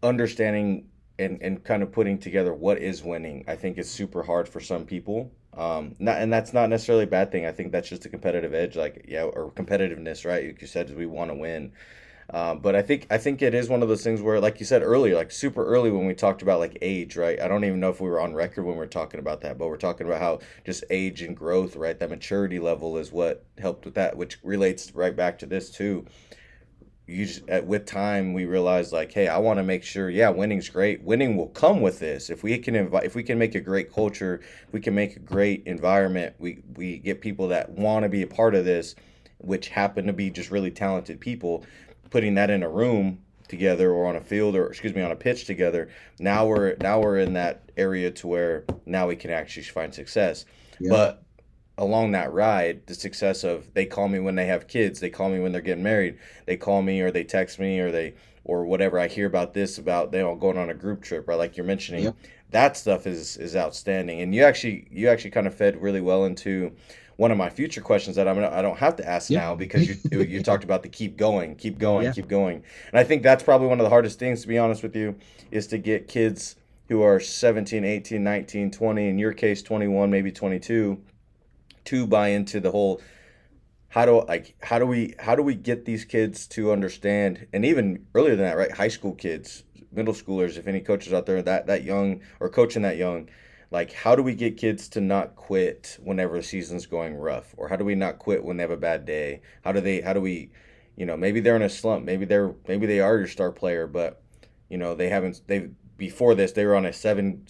C: understanding and kind of putting together what is winning, I think is super hard for some people. And that's not necessarily a bad thing. I think that's just a competitive edge, or competitiveness, right? Like you said, we want to win. But I think it is one of those things where, like you said earlier, like super early when we talked about like age, right? I don't even know if we were on record when we were talking about that, but we're talking about how just age and growth, right? That maturity level is what helped with that, which relates right back to this too. With time, we realized like, hey, I want to make sure, winning's great. Winning will come with this. If we can make a great culture, if we can make a great environment, we get people that want to be a part of this, which happen to be just really talented people. Putting that in a room together, or on a field, or on a pitch together, now we're in that area to where now we can actually find success. Yeah. But along that ride, the success of, they call me when they have kids, they call me when they're getting married, they call me or they text me or whatever. I hear about they all going on a group trip, right? Like you're mentioning, yep. That stuff is outstanding. And you actually kind of fed really well into one of my future questions that I don't have to ask now, because you talked about the keep going. And I think that's probably one of the hardest things, to be honest with you, is to get kids who are 17, 18, 19, 20, in your case 21, maybe 22, to buy into the whole, how do we get these kids to understand, and even earlier than that, right? High school kids, middle schoolers, if any coaches out there that young or coaching that young, like, how do we get kids to not quit whenever the season's going rough? Or how do we not quit when they have a bad day? How do we, maybe they're in a slump, maybe they are your star player, but before this, they were on a seven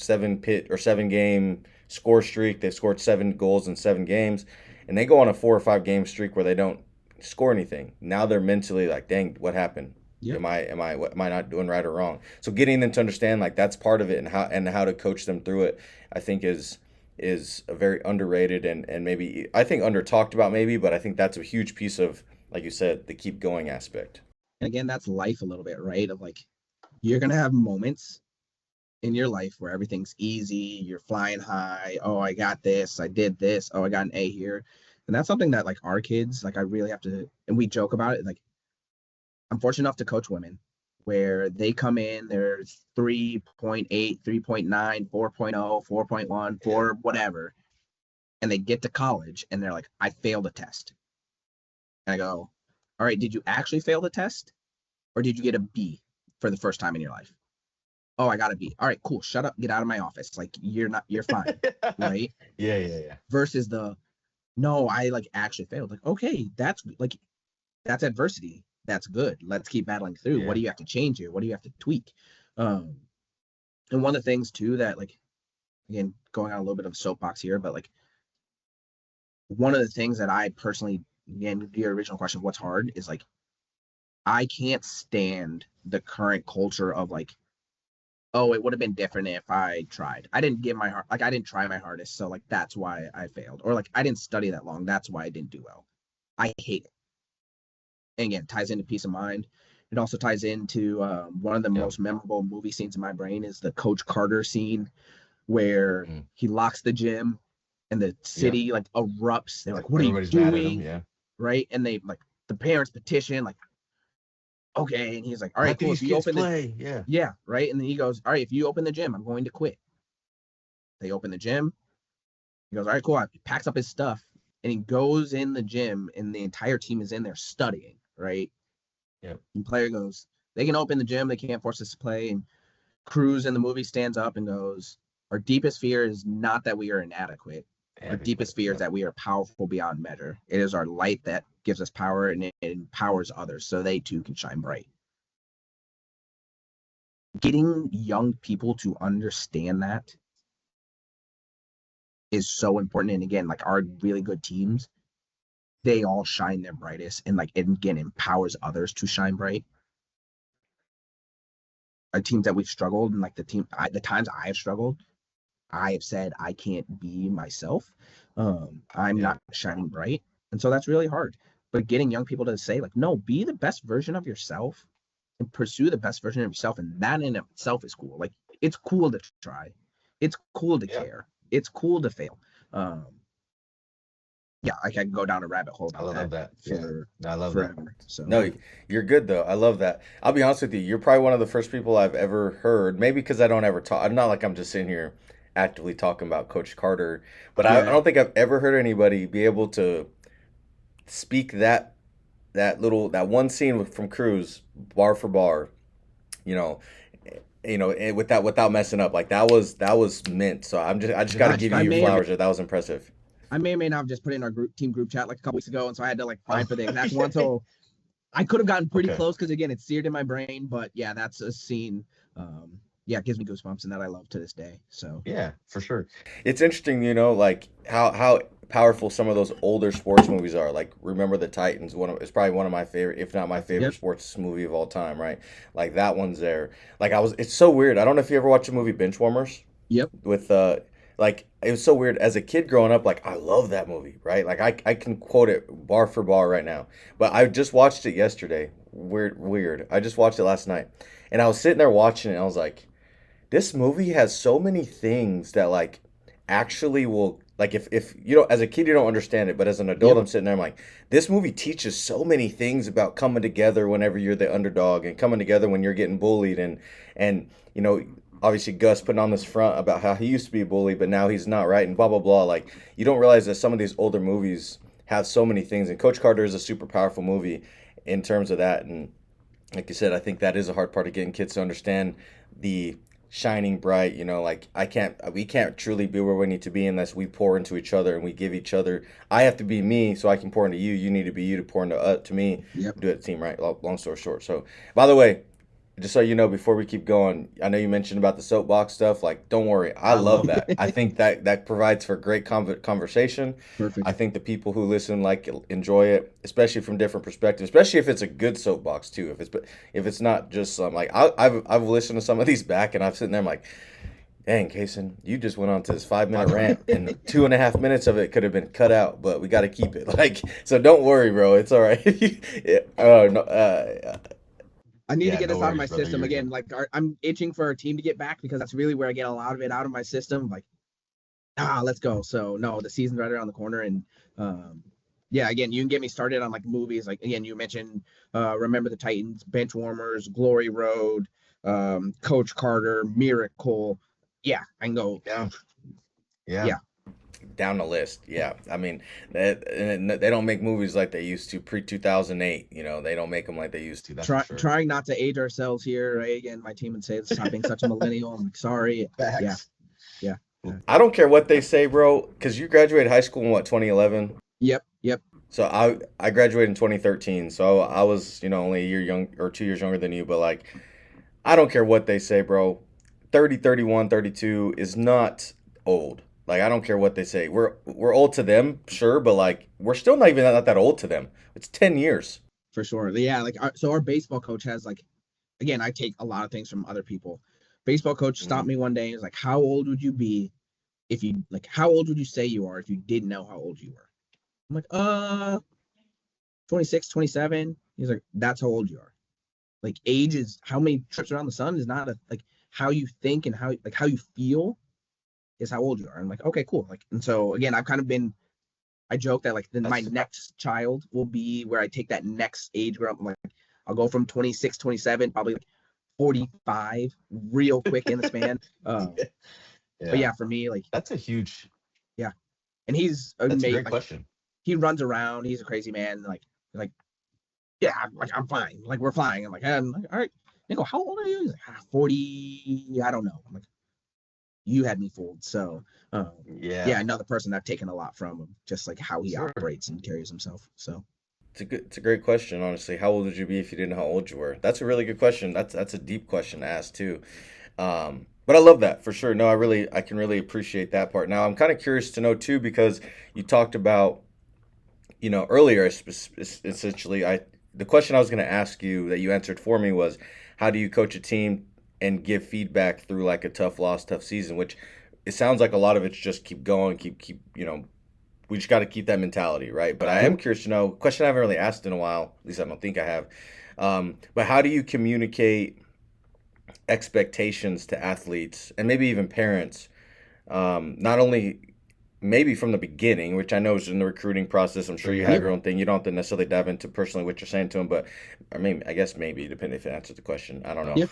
C: game score streak. They've scored 7 goals in 7 games, and they go on a 4 or 5 game streak where they don't score anything. Now they're mentally like, dang, what happened? Yep. Am I not doing right or wrong? So getting them to understand, like, that's part of it, and how to coach them through it, I think is a very underrated and maybe, I think, under talked about maybe, but I think that's a huge piece of, like you said, the keep going aspect.
D: And again, that's life a little bit, right? Of like, you're gonna have moments in your life where everything's easy, you're flying high. Oh, I got this, I did this. Oh, I got an A here. And that's something that, like, our kids, like, I really have to, and we joke about it, like, I'm fortunate enough to coach women where they come in, they're 3.8, 3.9, 4.0, 4.1, 4, whatever. And they get to college and they're like, I failed a test. And I go, all right, did you actually fail the test? Or did you get a B for the first time in your life? Oh, I got a B. All right, cool. Shut up. Get out of my office. Like, you're fine. Right?
E: Yeah.
D: Versus no, I like actually failed. Like, okay, that's adversity. That's good. Let's keep battling through. Yeah. What do you have to change here? What do you have to tweak? And one of the things too that, like, again, going on a little bit of a soapbox here, but like, one of the things that I personally, again, your original question, what's hard, is like, I can't stand the current culture of like, oh, it would have been different if I tried. I didn't give my heart, like I didn't try my hardest, so like that's why I failed, or like I didn't study that long, that's why I didn't do well. I hate it. And again, it ties into peace of mind. It also ties into one of the
E: Yep.
D: most memorable movie scenes in my brain is the Coach Carter scene where he locks the gym and the city like erupts. They're like, "What are you
E: Everybody's mad at him.
D: doing?"
E: Yeah.
D: Right? And they like the parents petition, like, okay. And he's like, "All right,
E: Let
D: cool.
E: these
D: If you
E: kids
D: open
E: play. Yeah.
D: yeah, right." And then he goes, "All right, if you open the gym, I'm going to quit." They open the gym. He goes, "All right, cool." He packs up his stuff and he goes in the gym, and the entire team is in there studying, right?
E: Yep.
D: And player goes, "They can open the gym, they can't force us to play." And Cruz in the movie stands up and goes, "Our deepest fear is not that we are inadequate. Our deepest fear is that we are powerful beyond measure. It is our light that gives us power, and it empowers others so they too can shine bright." Getting young people to understand that is so important. And again, like our really good teams, they all shine their brightest, and like it again empowers others to shine bright. Our teams that we've struggled, and like the times I have struggled, I have said I can't be myself. I'm not shining bright. And so that's really hard. But getting young people to say, like, no, be the best version of yourself and pursue the best version of yourself. And that in itself is cool. Like, it's cool to try. It's cool to care. It's cool to fail. Yeah, I can go down a rabbit hole about
E: I love that. I love
D: forever.
E: that.
D: So
C: No, you're good though. I love that. I'll be honest with you. You're probably one of the first people I've ever heard. Maybe because I don't ever talk. I'm not like I'm just sitting here actively talking about Coach Carter, but I don't think I've ever heard anybody be able to speak that one scene from Cruz bar for bar. You know, without messing up. Like that was mint. So I just got to give you your flowers. That was impressive.
D: I may or may not have just put in our team group chat like a couple weeks ago, and so I had to like find for the exact one. So I could have gotten pretty close because again, it's seared in my brain. But yeah, that's a scene. It gives me goosebumps, and that I love to this day. So
E: yeah, for sure.
C: It's interesting, like how powerful some of those older sports movies are. Like Remember the Titans, it's probably one of my favorite, if not my favorite sports movie of all time, right? Like that one's there. Like it's so weird. I don't know if you ever watched the movie Benchwarmers.
D: Yep.
C: With like it was so weird as a kid growing up. Like I love that movie, right? Like I can quote it bar for bar right now. But I just watched it yesterday. Weird. I just watched it last night, and I was sitting there watching it. And I was like, this movie has so many things that like actually will like if you don't as a kid you don't understand it, but as an adult I'm sitting there I'm like, this movie teaches so many things about coming together whenever you're the underdog and coming together when you're getting bullied and obviously Gus putting on this front about how he used to be a bully but now he's not, right? And blah blah blah. Like you don't realize that some of these older movies have so many things, and Coach Carter is a super powerful movie in terms of that. And like you said, I think that is a hard part of getting kids to understand the shining bright, like we can't truly be where we need to be unless we pour into each other and we give each other. I have to be me so I can pour into you. You need to be you to pour into to me. Do it team, right? Long story short. So by the way, just so you know, before we keep going, I know you mentioned about the soapbox stuff. Like, don't worry, I love that. I think that provides for great conversation.
D: Perfect.
C: I think the people who listen enjoy it, especially from different perspectives. Especially if it's a good soapbox too. If it's not just some like I've listened to some of these back, and I'm sitting there I'm like, dang, Kason, you just went on to this 5-minute rant, and 2.5 minutes of it could have been cut out, but we got to keep it. Like, so don't worry, bro. It's all right.
D: I need to get this out of my system again. Like I'm itching for our team to get back because that's really where I get a lot of it out of my system. Like, let's go. So no, the season's right around the corner, and again, you can get me started on like movies. Like again, you mentioned Remember the Titans, Benchwarmers, Glory Road, Coach Carter, Miracle. Yeah, I can go.
C: Yeah. Down the list. Yeah. I mean, they don't make movies like they used to pre-2008. They don't make them like they used to. That's for sure.
D: Trying not to age ourselves here, right? Again, my team would say, stop being such a millennial. I'm like, sorry. Yeah.
C: I don't care what they say, bro, because you graduated high school in what, 2011?
D: Yep.
C: So I graduated in 2013. So I was, only a year young or 2 years younger than you. But like, I don't care what they say, bro. 30, 31, 32 is not old. Like, I don't care what they say. We're old to them, sure, but like we're still not even that old to them. It's 10 years.
D: For sure. Yeah, like so our baseball coach has like, again, I take a lot of things from other people. baseball coach stopped me one day and was like, how old would you be if you like, how old would you say you are if you didn't know how old you were? I'm like, 26, 27. He's like, that's how old you are. Like, age is how many trips around the sun is not like how you think and how you feel is how old you are. I'm like, okay, cool. Like, and so again, I joke that like then my next child will be where I take that next age group. I'm like, I'll go from 26, 27, probably like 45 real quick in the span. But yeah, for me, like,
E: that's a huge,
D: yeah. And he's
E: that's
D: amazing.
E: a great
D: like,
E: question.
D: He runs around. He's a crazy man. Like, yeah, like I'm fine. Like we're flying. I'm like, all right. They go, how old are you? He's like, 40. I don't know. I'm like, you had me fooled. So, yeah, another person I've taken a lot from, just like how he operates and carries himself. So,
C: it's a great question, honestly. How old would you be if you didn't know how old you were? That's a really good question. That's a deep question to ask too. But I love that for sure. No, I can really appreciate that part. Now I'm kind of curious to know too, because you talked about, earlier, essentially, the question I was going to ask you that you answered for me was, how do you coach a team and give feedback through like a tough loss, tough season? Which it sounds like a lot of it's just keep going, keep. We just got to keep that mentality, right? But I am curious to know. Question I haven't really asked in a while. At least I don't think I have. But how do you communicate expectations to athletes and maybe even parents? Not only maybe from the beginning, which I know is in the recruiting process. I'm sure you have your own thing. You don't have to necessarily dive into personally what you're saying to them, but I guess maybe depending if it answers the question. I don't know.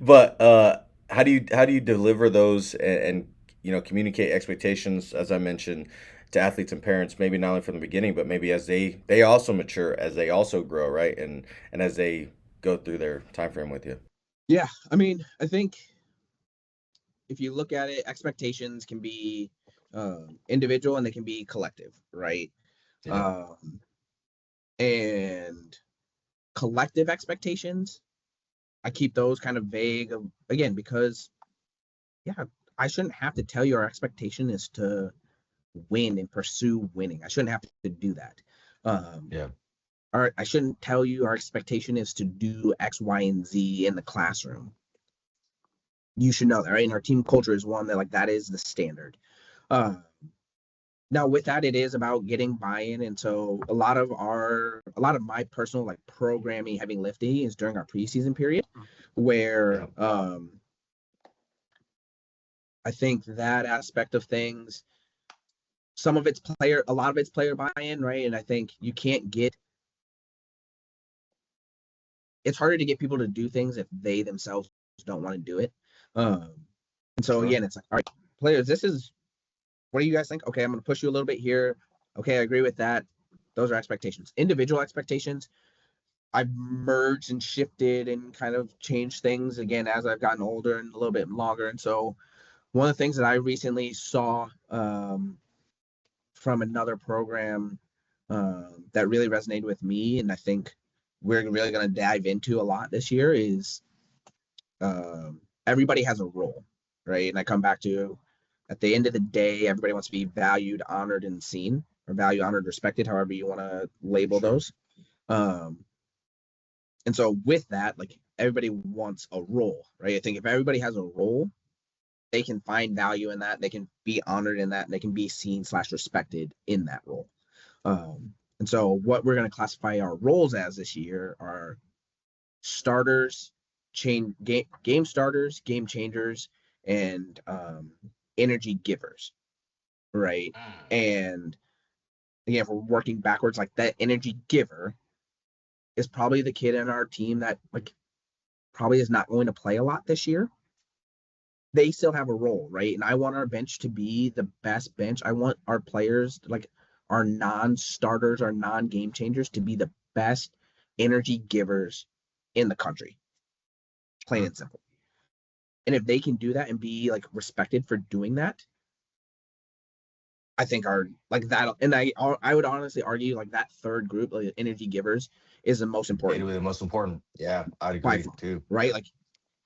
C: But how do you deliver those and communicate expectations, as I mentioned, to athletes and parents? Maybe not only from the beginning, but maybe as they also mature, as they also grow, right, and as they go through their time frame with you.
D: Yeah, I mean, I think if you look at it, expectations can be individual and they can be collective, right?
E: Yeah.
D: And collective expectations, I keep those kind of vague, again, because I shouldn't have to tell you our expectation is to win and pursue winning. I shouldn't have to do that. I shouldn't tell you our expectation is to do X, Y, and Z in the classroom. You should know that, right? And our team culture is one that, like, that is the standard. Now with that, it is about getting buy-in. And so a lot of my personal like programming, heavy lifting is during our preseason period where I think that aspect of things, a lot of it's player buy-in, right? And I think it's harder to get people to do things if they themselves don't want to do it. And so again, it's like, all right, players, what do you guys think? Okay, I'm going to push you a little bit here. Okay, I agree with that. Those are expectations. Individual expectations, I've merged and shifted and kind of changed things again as I've gotten older and a little bit longer. And so one of the things that I recently saw from another program that really resonated with me, and I think we're really going to dive into a lot this year, is everybody has a role, right? And I come back to, at the end of the day, everybody wants to be valued, honored, and seen, or valued, honored, respected, however you want to label those. And so with that, like, everybody wants a role, right? I think if everybody has a role, they can find value in that, they can be honored in that, and they can be seen / respected in that role. And so what we're going to classify our roles as this year are starters, game starters, game changers, and energy givers, right? And again, if we're working backwards, like, that energy giver is probably the kid in our team that, like, probably is not going to play a lot this year. They still have a role, right? And I want our bench to be the best bench. I want our players, like our non-starters, our non-game changers, to be the best energy givers in the country, plain and simple. And if they can do that and be like respected for doing that, I think our, like, that, and I would honestly argue, like, that third group, like energy givers, is the most important.
E: It'll be the most important. Yeah, I'd agree too.
D: Right? Like,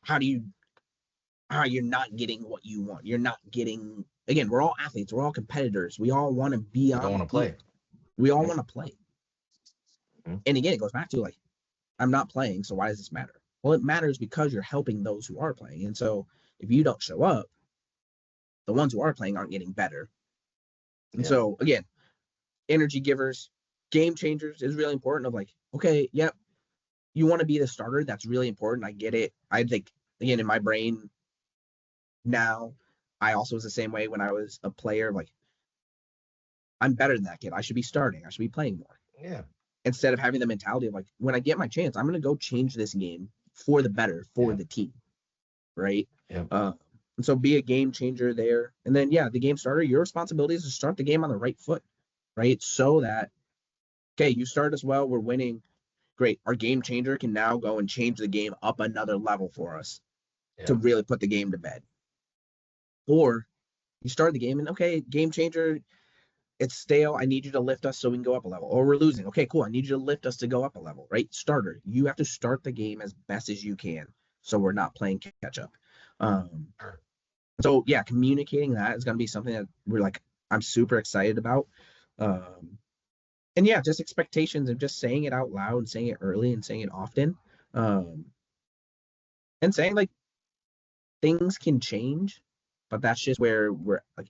D: how you're not getting what you want. You're not getting, again, we're all athletes, we're all competitors. We all want to be on.
E: We all want to play.
D: We all want to play. And again, it goes back to, like, I'm not playing, so why does this matter? Well, it matters because you're helping those who are playing. And so if you don't show up, the ones who are playing aren't getting better. And so again, energy givers, game changers is really important. Of like, okay, yep, you want to be the starter. That's really important. I get it. I think, again, in my brain now, I also was the same way when I was a player. Like, I'm better than that kid. I should be starting. I should be playing more.
E: Yeah.
D: Instead of having the mentality of like, when I get my chance, I'm going to go change this game for the better, for the team. Right?
E: Yeah.
D: And so be a game changer there. And then, the game starter, your responsibility is to start the game on the right foot, right? So that, okay, you start us well, we're winning. Great. Our game changer can now go and change the game up another level for us to really put the game to bed. Or you start the game and, okay, game changer, it's stale. I need you to lift us so we can go up a level. Or we're losing. Okay, cool. I need you to lift us to go up a level, right? Starter, you have to start the game as best as you can so we're not playing catch up. So communicating that is going to be something that we're like, I'm super excited about. And just expectations of just saying it out loud and saying it early and saying it often. And saying like things can change, but that's just where we're like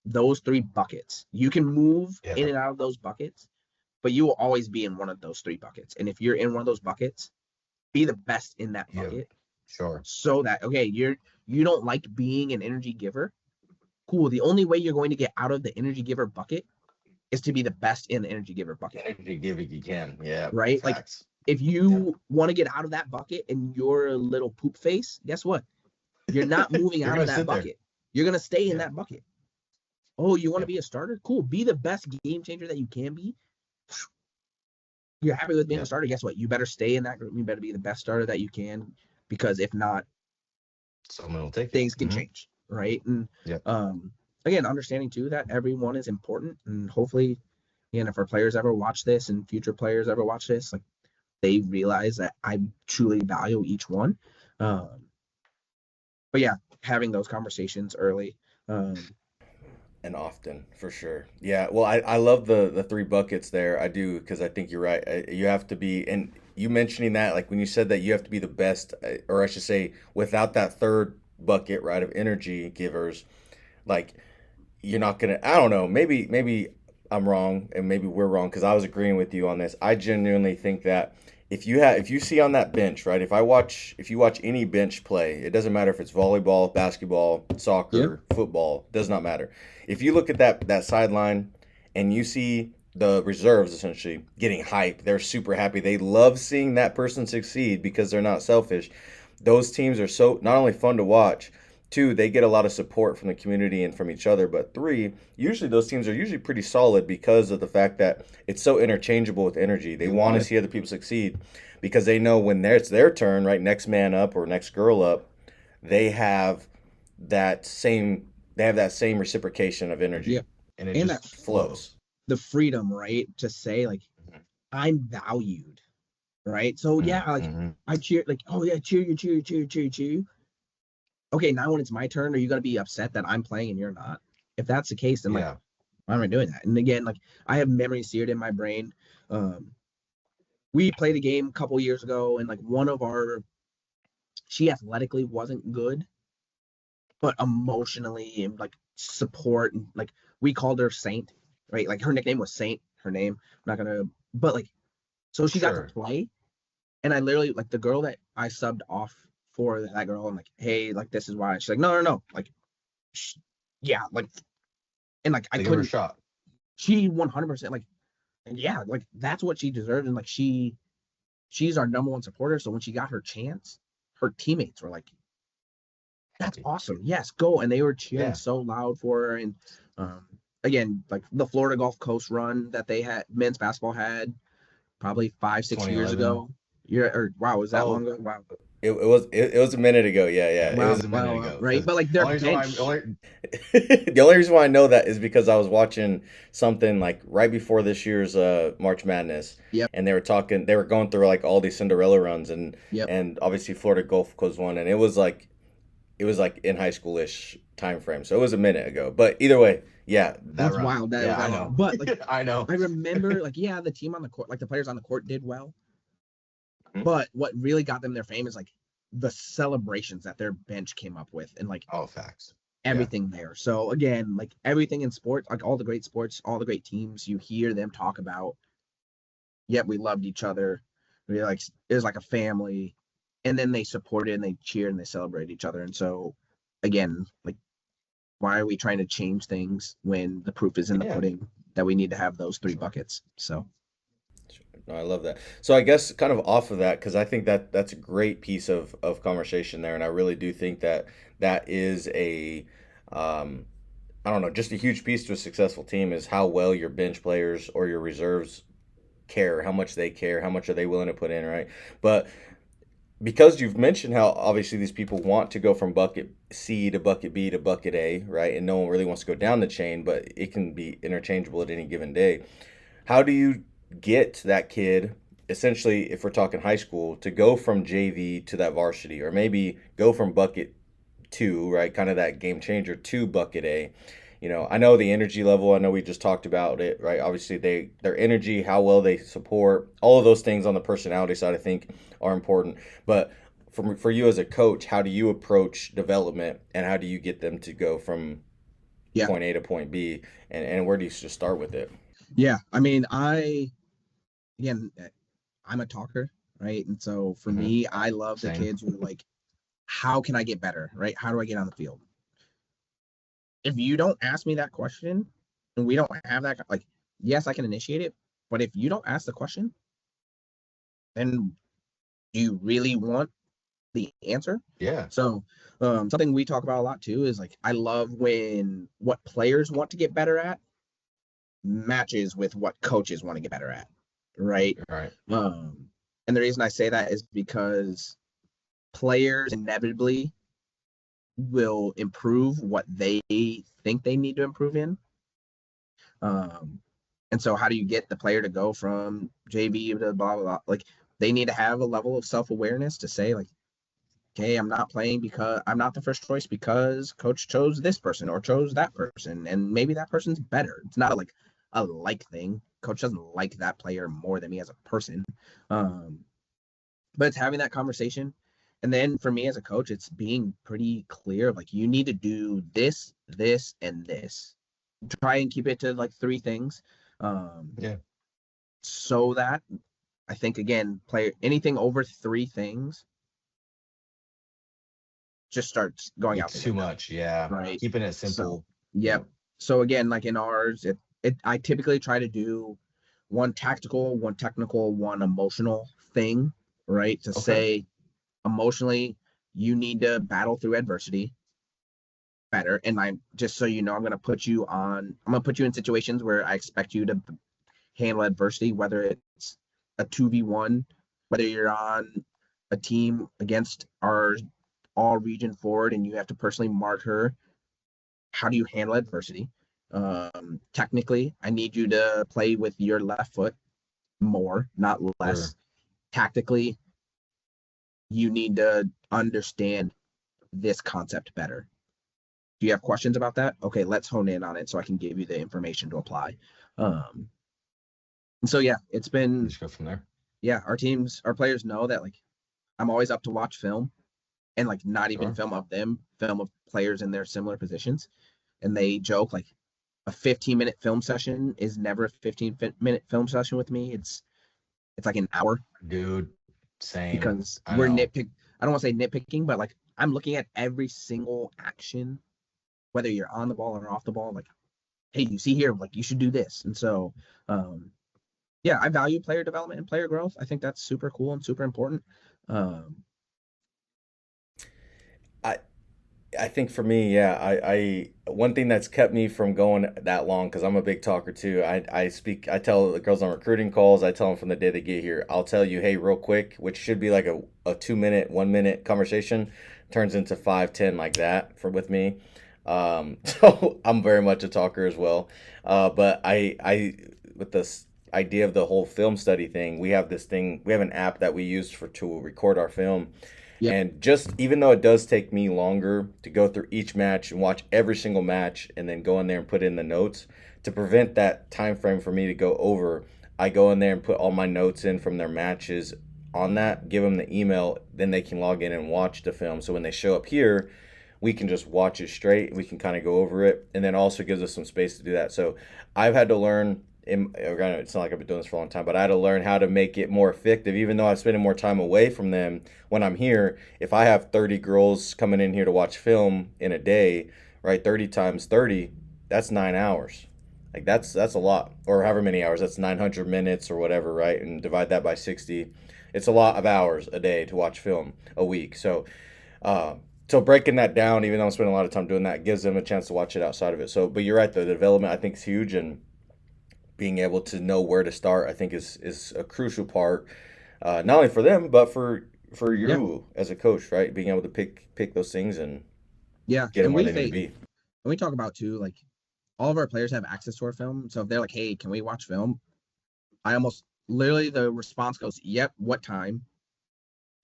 D: those 3 buckets. You can move in and out of those buckets, but you will always be in one of those 3 buckets. And if you're in one of those buckets, be the best in that bucket.
E: Sure.
D: So that, okay, you don't like being an energy giver. Cool. The only way you're going to get out of the energy giver bucket is to be the best in the energy giver bucket.
E: Energy giver you can. Yeah.
D: Right?
E: Facts.
D: Like if you want to get out of that bucket and you're a little poop face, guess what? You're not moving out of that bucket. You're going to stay in that bucket. Oh, you want to be a starter? Cool. Be the best game changer that you can be. You're happy with being a starter. Guess what? You better stay in that group. You better be the best starter that you can, because if not,
E: someone will take
D: things can change, right? And again, understanding too that everyone is important, and hopefully, if our players ever watch this and future players ever watch this, like they realize that I truly value each one. But having those conversations early.
C: And often, for sure. Yeah, well, I love the 3 buckets there. I do, because I think you're right. You have to be, and you mentioning that, like when you said that you have to be the best, or I should say, without that 3rd bucket, right, of energy givers, like you're not gonna. I don't know. Maybe I'm wrong, and maybe we're wrong, because I was agreeing with you on this. I genuinely think that if you see on that bench, right, if you watch any bench play, it doesn't matter if it's volleyball, basketball, soccer, football, does not matter. If you look at that sideline and you see the reserves essentially getting hype, they're super happy. They love seeing that person succeed because they're not selfish. Those teams are so not only fun to watch, 2, they get a lot of support from the community and from each other, but 3, usually those teams are usually pretty solid because of the fact that it's so interchangeable with energy. They want to see other people succeed because they know when it's their turn, right, next man up or next girl up, they have that same reciprocation of energy.
E: And it just flows.
D: The freedom, right, to say like I'm valued, right? So I cheer, like, oh yeah, cheer you. Okay, now when it's my turn, are you gonna be upset that I'm playing and you're not? If that's the case, then why am I doing that? And again, like I have memories seared in my brain. We played a game a couple years ago, and like she athletically wasn't good, but emotionally and like support, and like we called her Saint, right? Like her nickname was Saint, her name. I'm not gonna, but like, so she got to play, and I literally, like, the girl that I subbed off for that girl, I'm like, hey, like this is why. She's like, no, like, like, and like I couldn't.
E: Her shot.
D: She 100% like, like that's what she deserved, and like she's our number 1 supporter. So when she got her chance, her teammates were like, that's awesome. Yes, go. And they were cheering so loud for her. And again, like the Florida Gulf Coast run that they had, men's basketball had probably 5-6 years ago. Wow, was that long ago? Wow.
C: It was a minute ago. Yeah.
D: Wow,
C: it was
E: a minute ago.
D: Right, but like their bench.
C: The only reason why I know that is because I was watching something like right before this year's March Madness.
D: Yep.
C: And they were going through like all these Cinderella runs, and obviously Florida Gulf Coast won, and it was like in high schoolish time frame. So it was a minute ago. But either way,
D: that's wild.
E: I know.
D: But like
E: I know.
D: I remember like the team on the court, like the players on the court did well. But what really got them their fame is like the celebrations that their bench came up with, and like
E: Oh, facts.
D: everything there. So again, like everything in sports, like all the great sports, all the great teams, you hear them talk about, yep, we loved each other. We like it was like a family, and then they supported and they cheered and they celebrated each other. And so again, like why are we trying to change things when the proof is in the
E: Yeah.
D: pudding that we need to have those 3 buckets? So
C: No, I love that. So I guess kind of off of that, because I think that that's a great piece of conversation there, and I really do think that that is a, I don't know, just a huge piece to a successful team is how well your bench players or your reserves care, how much are they willing to put in, right? But because you've mentioned how obviously these people want to go from bucket C to bucket B to bucket A, right? And no one really wants to go down the chain, but it can be interchangeable at any given day. How do you get that kid, essentially, if we're talking high school, to go from JV to that varsity, or maybe go from bucket two, right? Kind of that game changer to bucket A. I know the energy level. I know we just talked about it, right? Obviously, their energy, how well they support, all of those things on the personality side, I think, are important. But for you as a coach, how do you approach development, and how do you get them to go from
D: yeah,
C: point A to point B, and where do you just start with it?
D: yeah. I mean, again, I'm a talker, right? And so for
E: Mhm.
D: me, I love the
E: Same.
D: kids who are like, how can I get better, right? How do I get on the field? If you don't ask me that question, and we don't have that, like, yes, I can initiate it, but if you don't ask the question, then do you really want the answer?
E: Yeah.
D: So, something we talk about a lot too is like, I love when what players want to get better at matches with what coaches want to get better at, right?
E: Right.
D: And the reason I say that is because players inevitably will improve what they think they need to improve in. And so how do you get the player to go from JV to blah, blah, blah? Like they need to have a level of self-awareness to say like, okay, I'm not playing because I'm not the first choice because coach chose this person or chose that person. And maybe that person's better. It's not like a like thing. Coach doesn't like that player more than me as a person. But it's having that conversation. And then for me as a coach, it's being pretty clear, like you need to do this, this, and this. Try and keep it to like 3 things.
E: Yeah.
D: So that I think again, play anything over 3 things just starts going out the
E: It's too
D: window,
E: much. Yeah.
D: right?
E: Keeping it
D: So,
E: simple.
D: yep. So again, like in ours, I typically try to do 1 tactical, 1 technical, 1 emotional thing, right? To
E: Okay.
D: say emotionally, you need to battle through adversity better. And I'm just so you know, I'm gonna put you in situations where I expect you to handle adversity, whether it's a 2v1, whether you're on a team against our all region forward and you have to personally mark her. How do you handle adversity? Technically, I need you to play with your left foot more, not less.
E: Sure.
D: Tactically, you need to understand this concept better. Do you have questions about that? Okay, let's hone in on it so I can give you the information to apply. And so yeah, it's been
E: Just go from there.
D: yeah, our players know that like I'm always up to watch film and like not even
E: Sure.
D: film of them, film of players in their similar positions. And they joke like a 15-minute film session is never a 15-minute film session with me. It's like an hour
E: Dude, same.
D: because
E: I
D: we're
E: know.
D: I don't want to say nitpicking, but like I'm looking at every single action, whether you're on the ball or off the ball. Like, hey, you see here, like you should do this. And so, yeah, I value player development and player growth. I think that's super cool and super important.
C: I I think for me, yeah, I one thing that's kept me from going that long because I'm a big talker too. I tell the girls on recruiting calls, I tell them from the day they get here, I'll tell you, hey, real quick, which should be like a 2 minute, 1 minute conversation, turns into 5, 10 like that for with me. So I'm very much a talker as well. But I with this idea of the whole film study thing, we have an app that we use to record our film.
D: Yep.
C: And just even though it does take me longer to go through each match and watch every single match and then go in there and put in the notes, to prevent that time frame for me to go over, I go in there and put all my notes in from their matches on that, give them the email, then they can log in and watch the film. So when they show up here, we can just watch it straight. We can kind of go over it, and then also gives us some space to do that. So I've had to learn. It's not like I've been doing this for a long time, but I had to learn how to make it more effective. Even though I'm spending more time away from them when I'm here, if I have 30 girls coming in here to watch film in a day, right? 30 times 30, that's 9 hours. Like that's a lot, or however many hours. That's 900 minutes or whatever, right? And divide that by 60. It's a lot of hours a day to watch film a week. Uh, so breaking that down, even though I'm spending a lot of time doing that, gives them a chance to watch it outside of it. So, but you're right, the development I think is huge, and being able to know where to start, I think is a crucial part, not only for them but for you as a coach, right? Being able to pick those things and get them
D: and
C: where they need to be.
D: when we talk about too, like all of our players have access to our film. So if they're like, hey, can we watch film? I almost literally the response goes, yep, what time?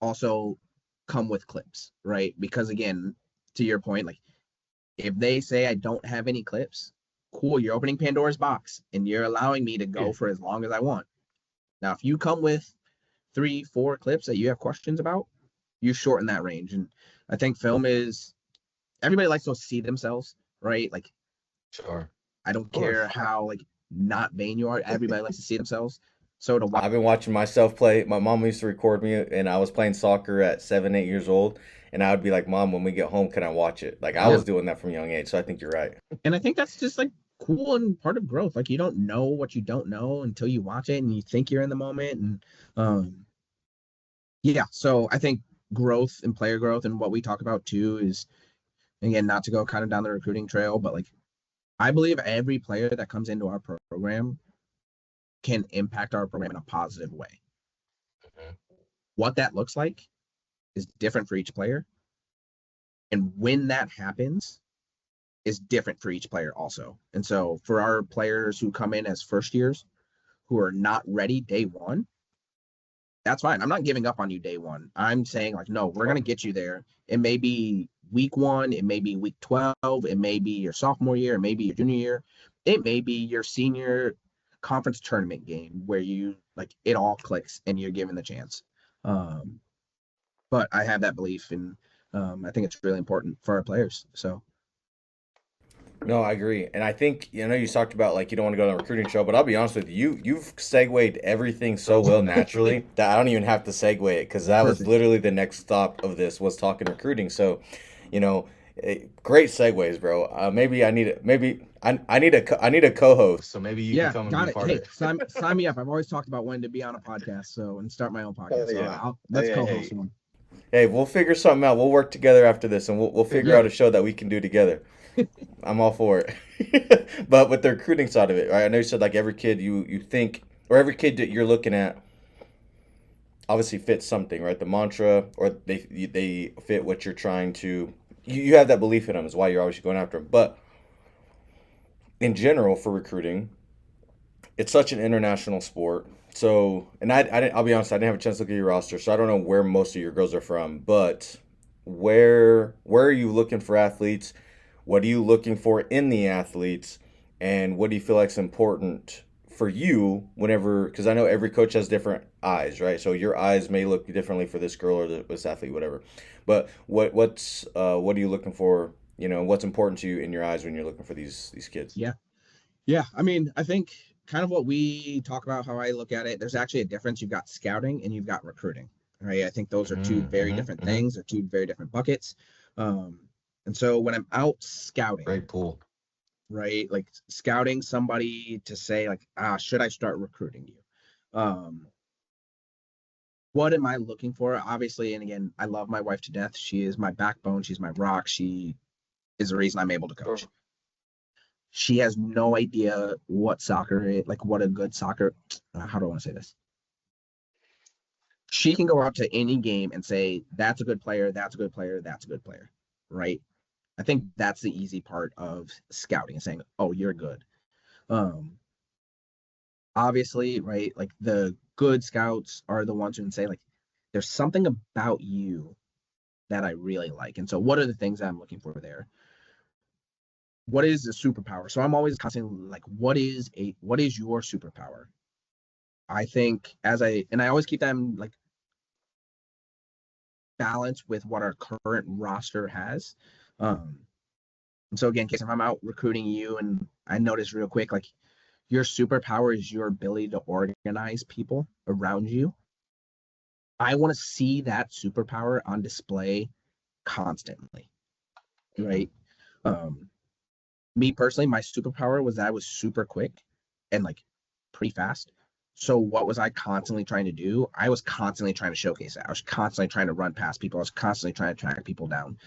D: Also come with clips, right? Because again, to your point, like if they say I don't have any clips, cool, you're opening Pandora's box and you're allowing me to go for as long as I want. Now, if you come with 3-4 clips that you have questions about, you shorten that range. And I think film is, everybody likes to see themselves, right? Like,
E: Sure.
D: I don't care how like not vain you are. Everybody likes to see themselves. So to watch,
C: I've been watching myself play. My mom used to record me, and I was playing soccer at 7, 8 years old, and I would be like, "Mom, when we get home, can I watch it?" Like I was doing that from a young age. So I think you're right.
D: and I think that's just like cool and part of growth. Like you don't know what you don't know until you watch it and you think you're in the moment. And so I think growth and player growth and what we talk about too is, again, not to go kind of down the recruiting trail, but like I believe every player that comes into our program can impact our program in a positive way. What that looks like is different for each player. And when that happens is different for each player also. And so for our players who come in as first years who are not ready day one, that's fine. I'm not giving up on you day one. I'm saying like, no, we're going to get you there. It may be week 1, it may be week 12, it may be your sophomore year, it may be your junior year, it may be your senior conference tournament game where you like it all clicks and you're given the chance. But I have that belief, and I think it's really important for our players. So
C: No, I agree, and I think you talked about like you don't want to go on a recruiting show, but I'll be honest with you, you've segued everything so well naturally that I don't even have to segue it because that was literally the next stop of this was talking recruiting. So, great segues, bro. Maybe I need a co-host.
E: So maybe you can come and be part of it.
D: Sign me up. I've always talked about wanting to be on a podcast, and start my own podcast. So let's co-host one.
C: Hey, we'll figure something out. We'll work together after this, and we'll figure out a show that we can do together. I'm all for it. But with the recruiting side of it, right? I know you said like every kid you think, or every kid that you're looking at obviously fits something, right? The mantra, or they fit what you're trying to. You have that belief in them is why you're obviously going after them. But in general, for recruiting, it's such an international sport. So, and I'll be honest, I didn't have a chance to look at your roster, so I don't know where most of your girls are from. But where are you looking for athletes? What are you looking for in the athletes? And what do you feel like is important for you whenever, because I know every coach has different eyes, right? So your eyes may look differently for this girl or this athlete, whatever. But what are you looking for? What's important to you in your eyes when you're looking for these kids?
D: Yeah. I mean, I think kind of what we talk about, how I look at it, there's actually a difference. You've got scouting and you've got recruiting, right? I think those are two very different things. They're two very different buckets. And so when I'm out scouting,
E: great pool,
D: right? Like scouting somebody to say like, should I start recruiting you? What am I looking for? Obviously, and again, I love my wife to death. She is my backbone. She's my rock. She is the reason I'm able to coach. Sure. She has no idea what soccer is, like what a good soccer, how do I want to say this? She can go out to any game and say, that's a good player, that's a good player, that's a good player, right? I think that's the easy part of scouting and saying, oh, you're good. Obviously, right, like the good scouts are the ones who can say, like, there's something about you that I really like. And so what are the things that I'm looking for there? What is a superpower? So I'm always constantly like, what is your superpower? I think I always keep them like balance with what our current roster has. And so again, Case, if I'm out recruiting you and I notice real quick, like your superpower is your ability to organize people around you. I want to see that superpower on display constantly, right? Me personally, my superpower was that I was super quick and like pretty fast. So what was I constantly trying to do? I was constantly trying to showcase that. I was constantly trying to run past people. I was constantly trying to track people down.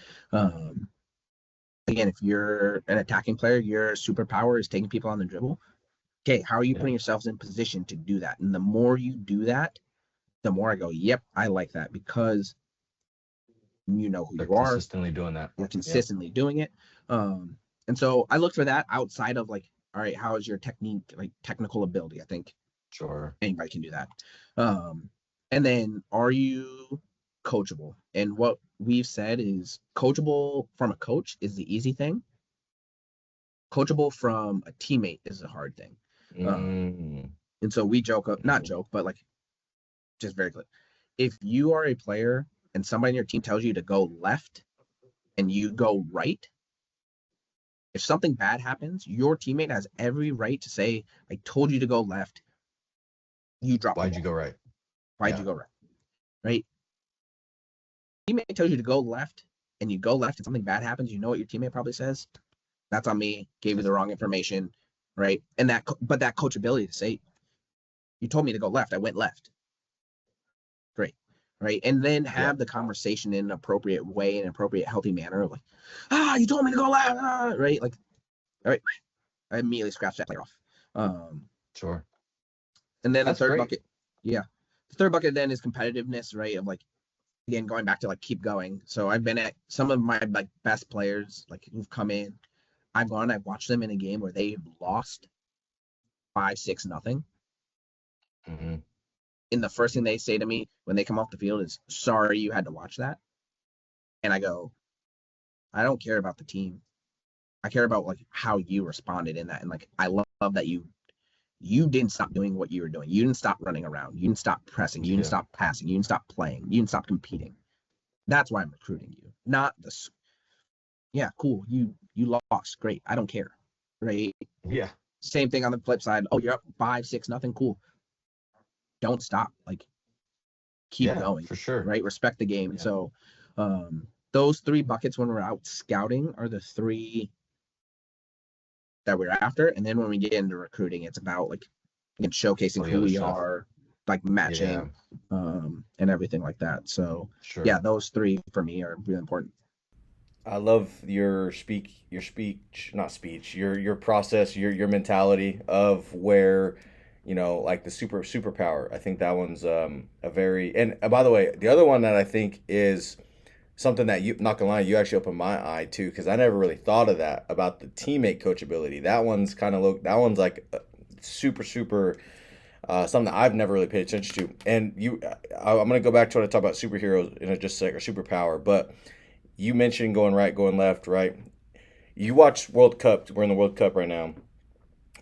D: Again, if you're an attacking player, your superpower is taking people on the dribble. Okay, how are you putting yourselves in position to do that? And the more you do that, the more I go, yep, I like that, because you know who you are.
E: Consistently doing that.
D: You're consistently doing it. And so I look for that outside of like, all right, how is your technique, like technical ability? I think anybody can do that. And then are you coachable? And what we've said is coachable from a coach is the easy thing. Coachable from a teammate is the hard thing. And so we not joke, but like just very clear. If you are a player and somebody in your team tells you to go left and you go right, if something bad happens, your teammate has every right to say, I told you to go left. You drop.
E: Why'd you go right?
D: Why'd you go right? Right? Teammate tells you to go left and you go left and something bad happens, you know what your teammate probably says? That's on me, gave you the wrong information, right? And that coachability to say, you told me to go left, I went left. Great, right? And then have the conversation in an appropriate way, in an appropriate, healthy manner. Like, you told me to go left, right? Like, all right, I immediately scratch that player off.
E: Sure.
D: And then the third bucket, the third bucket then is competitiveness, right? Of like, again, going back to like keep going. So I've been at some of my like best players, like who've come in. I've watched them in a game where they've lost 5-6-0. And the first thing they say to me when they come off the field is, sorry, you had to watch that. And I go, I don't care about the team. I care about like how you responded in that. And like, I love that you didn't stop doing what you were doing. You didn't stop running around. You didn't stop pressing. You didn't stop passing. You didn't stop playing. You didn't stop competing. That's why I'm recruiting you. Not this. Yeah, cool. You lost. Great. I don't care. Right?
E: Yeah.
D: Same thing on the flip side. Oh, you're up 5-6-0. Cool. Don't stop. Like, keep going.
E: For sure.
D: Right? Respect the game. And so those three buckets when we're out scouting are the three that we're after. And then when we get into recruiting, it's about like, again, showcasing who we are, like matching and everything like that. So those three for me are really important.
C: I love your process, your mentality of where, you know, like the superpower. I think that one's a very, and by the way, the other one that I think is something that you, not gonna lie, you actually opened my eye to, because I never really thought of that about the teammate coachability. That one's like super something that I've never really paid attention to. And I'm gonna go back to what I talked about superheroes in just a sec, or superpower, but you mentioned going right, going left, right? You watch World Cup. We're in the World Cup right now.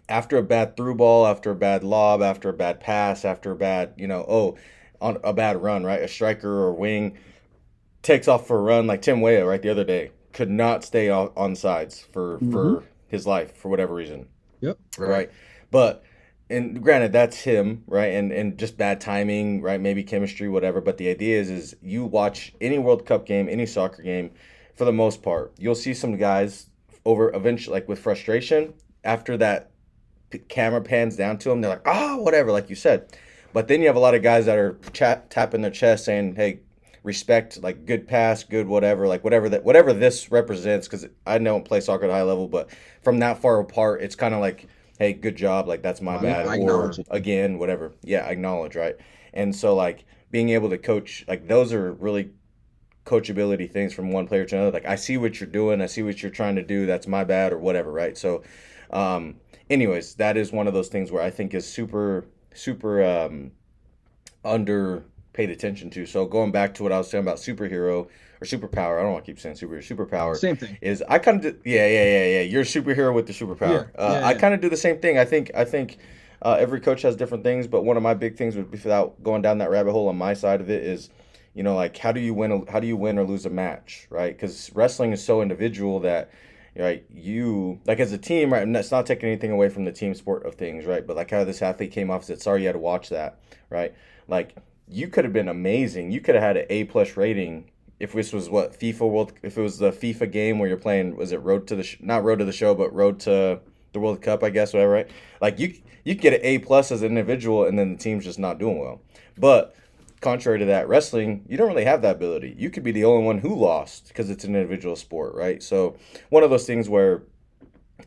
C: After a bad through ball, after a bad lob, after a bad pass, after a bad, on a bad run, right? A striker or wing takes off for a run, like Tim Weah, right? The other day could not stay on sides for his life for whatever reason.
D: Yep.
C: Right. But, and granted, that's him, right? And just bad timing, right? Maybe chemistry, whatever. But the idea is you watch any World Cup game, any soccer game, for the most part, you'll see some guys eventually, like with frustration, after that camera pans down to them, they're like, whatever, like you said. But then you have a lot of guys that are tapping their chest saying, hey, respect, like good pass, good whatever, like whatever this represents, because I don't play soccer at a high level, but from that far apart, it's kind of like, hey, good job, like that's my bad, or again, whatever. Yeah, acknowledge, right? And so like being able to coach, like those are really coachability things from one player to another. Like, I see what you're doing, I see what you're trying to do, that's my bad, or whatever, right? So anyways, that is one of those things where I think is super under paid attention to. So going back to what I was saying about superhero or superpower, I don't want to keep saying superpower.
D: Same thing.
C: Is I kind of You're a superhero with the superpower. I kind of do the same thing. I think every coach has different things, but one of my big things would be, without going down that rabbit hole on my side of it, is you know, like how do you win or lose a match, right? Because wrestling is so individual that, right, you like as a team, right? And that's not taking anything away from the team sport of things, right? But like how this athlete came off and said, "Sorry, you had to watch that," right? Like you could have been amazing. You could have had an A+ rating if this was what if it was the FIFA game where you're playing, was it Road to the not Road to the Show, but Road to the World Cup, I guess, whatever, right? Like you get an A+ as an individual, and then the team's just not doing well. But contrary to that, wrestling, you don't really have that ability. You could be the only one who lost because it's an individual sport, right? So one of those things where,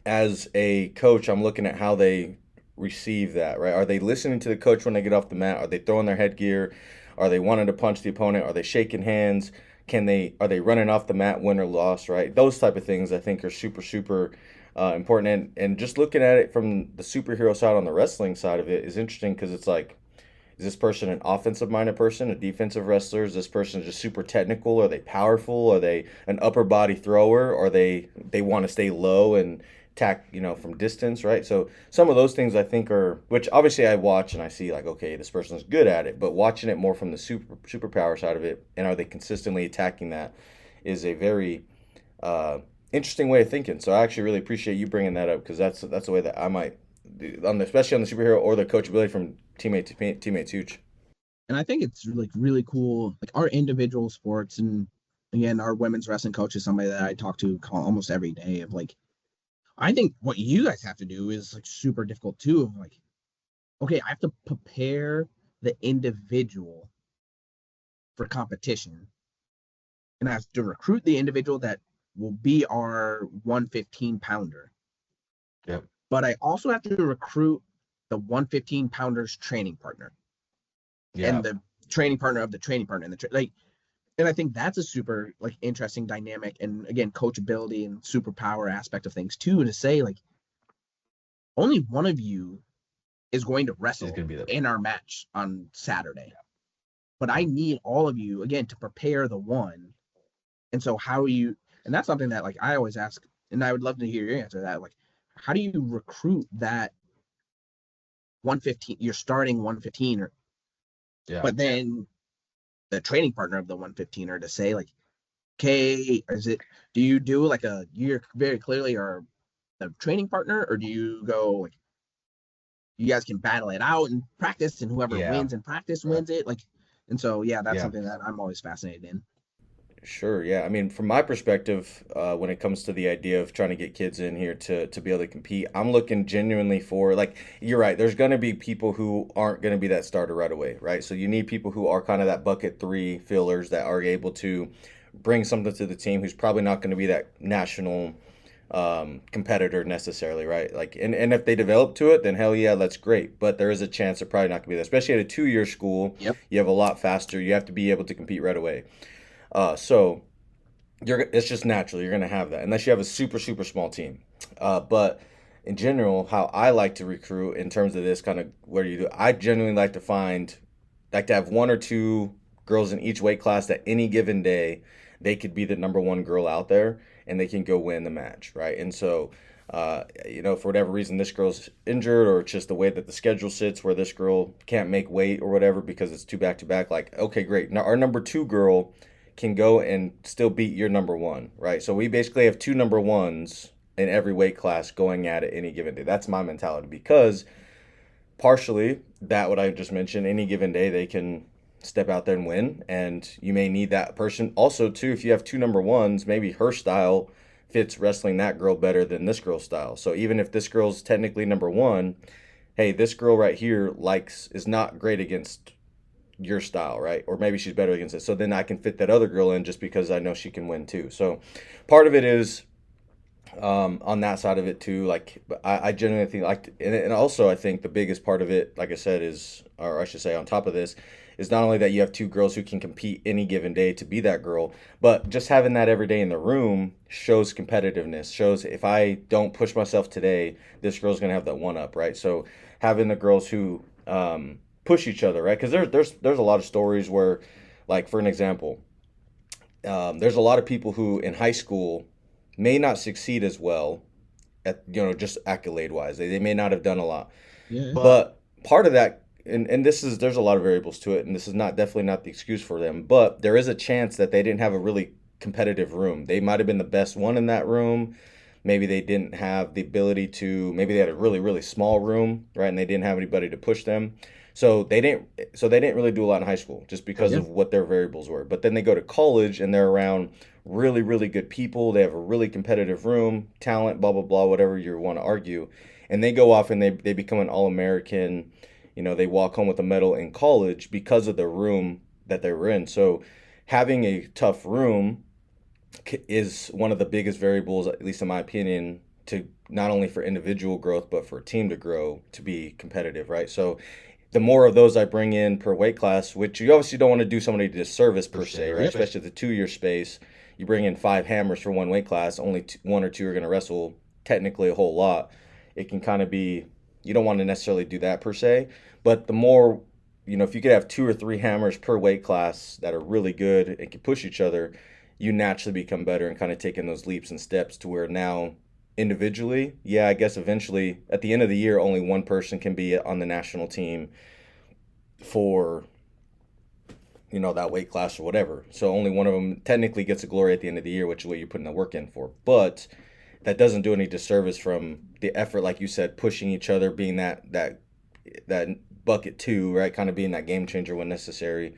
C: as a coach, I'm looking at how they receive that, right? Are they listening to the coach when they get off the mat? Are they throwing their headgear? Are they wanting to punch the opponent? Are they shaking hands? Are they running off the mat, win or loss, right? Those type of things I think are super, super important. And just looking at it from the superhero side on the wrestling side of it is interesting because it's like, is this person an offensive minded person, a defensive wrestler? Is this person just super technical? Are they powerful? Are they an upper body thrower? Or they want to stay low and attack, you know, from distance, right? So some of those things I think are, which obviously I watch and I see like, okay, this person's good at it, but watching it more from the superpower side of it, and are they consistently attacking that, is a very interesting way of thinking. So I actually really appreciate you bringing that up because that's the way that I might, especially on the superhero or the coachability from teammate to teammate's huge.
D: And I think it's like really cool, like our individual sports, and again, our women's wrestling coach is somebody that I talk to almost every day. Of like, I think what you guys have to do is like super difficult too. Of like, okay, I have to prepare the individual for competition, and I have to recruit the individual that will be our 115 pounder.
E: Yep.
D: But I also have to recruit the 115 pounders training partner.
E: Yeah.
D: And the training partner of the training partner, and and I think that's a super like interesting dynamic, and again, coachability and superpower aspect of things too, to say like only one of you is going to wrestle in our match on Saturday, but I need all of you again to prepare the one. And so how are you, and that's something that like I always ask, and I would love to hear your answer to that, like how do you recruit that 115, you're starting 115, or but then the training partner of the 115er to say like, okay, do you do like you're very clearly are the training partner, or do you go like you guys can battle it out in practice and whoever wins in practice wins it, like, and so that's something that I'm always fascinated in.
C: Sure, yeah. I mean, from my perspective, when it comes to the idea of trying to get kids in here to be able to compete, I'm looking genuinely for, like, you're right, there's going to be people who aren't going to be that starter right away, right? So you need people who are kind of that bucket 3 fillers that are able to bring something to the team, who's probably not going to be that national competitor necessarily, right? Like, and if they develop to it, then hell yeah, that's great. But there is a chance they're probably not going to be there, especially at a 2-year school.
D: Yep.
C: You have a lot faster. You have to be able to compete right away. So it's just natural you're going to have that unless you have a super, super small team. But in general, how I like to recruit in terms of this kind of, what do you do? I genuinely like to have 1 or 2 girls in each weight class that any given day, they could be the number 1 girl out there and they can go win the match, right? And so, for whatever reason, this girl's injured, or it's just the way that the schedule sits where this girl can't make weight or whatever because it's 2 back-to-back, like, okay, great. Now our number 2 girl can go and still beat your number 1, right? So we basically have 2 number 1s in every weight class going at it any given day. That's my mentality, because partially that what I just mentioned, any given day they can step out there and win, and you may need that person also too. If you have 2 number 1s, maybe her style fits wrestling that girl better than this girl's style. So even if this girl's technically number 1, hey, this girl right here is not great against your style, right? Or maybe she's better against it. So then I can fit that other girl in just because I know she can win too. So part of it is on that side of it too. Like I genuinely think, like, and also I think the biggest part of it, like I said, is, or I should say on top of this, is not only that you have 2 girls who can compete any given day to be that girl, but just having that every day in the room shows competitiveness, shows if I don't push myself today, this girl's going to have that one up, right? So having the girls who push each other, right? Because there's a lot of stories where, like, for an example, there's a lot of people who in high school may not succeed as well at, just accolade wise. They may not have done a lot.
D: Yeah.
C: But part of that and there's a lot of variables to it, and this is not definitely not the excuse for them, but there is a chance that they didn't have a really competitive room. They might have been the best one in that room. Maybe they didn't have the ability to, maybe they had a really, really small room, right? And they didn't have anybody to push them. So they didn't really do a lot in high school just because
D: Yeah.
C: of what their variables were. But then they go to college and they're around really, really good people. They have a really competitive room, talent, blah, blah, blah, whatever you want to argue. And they go off and they become an All-American. They walk home with a medal in college because of the room that they were in. So having a tough room is one of the biggest variables, at least in my opinion, to not only for individual growth, but for a team to grow, to be competitive, right? So the more of those I bring in per weight class, which you obviously don't want to do somebody a disservice per se, right? Especially the 2 year space, you bring in 5 hammers for one weight class, only one or two are going to wrestle technically a whole lot. It can kind of be, you don't want to necessarily do that per se, but the more, if you could have 2 or 3 hammers per weight class that are really good and can push each other, you naturally become better and kind of taking those leaps and steps to where now individually, yeah, I guess eventually at the end of the year, only one person can be on the national team for that weight class or whatever. So only one of them technically gets a glory at the end of the year, which is what you're putting the work in for. But that doesn't do any disservice from the effort, like you said, pushing each other, being that bucket two, right? Kind of being that game changer when necessary.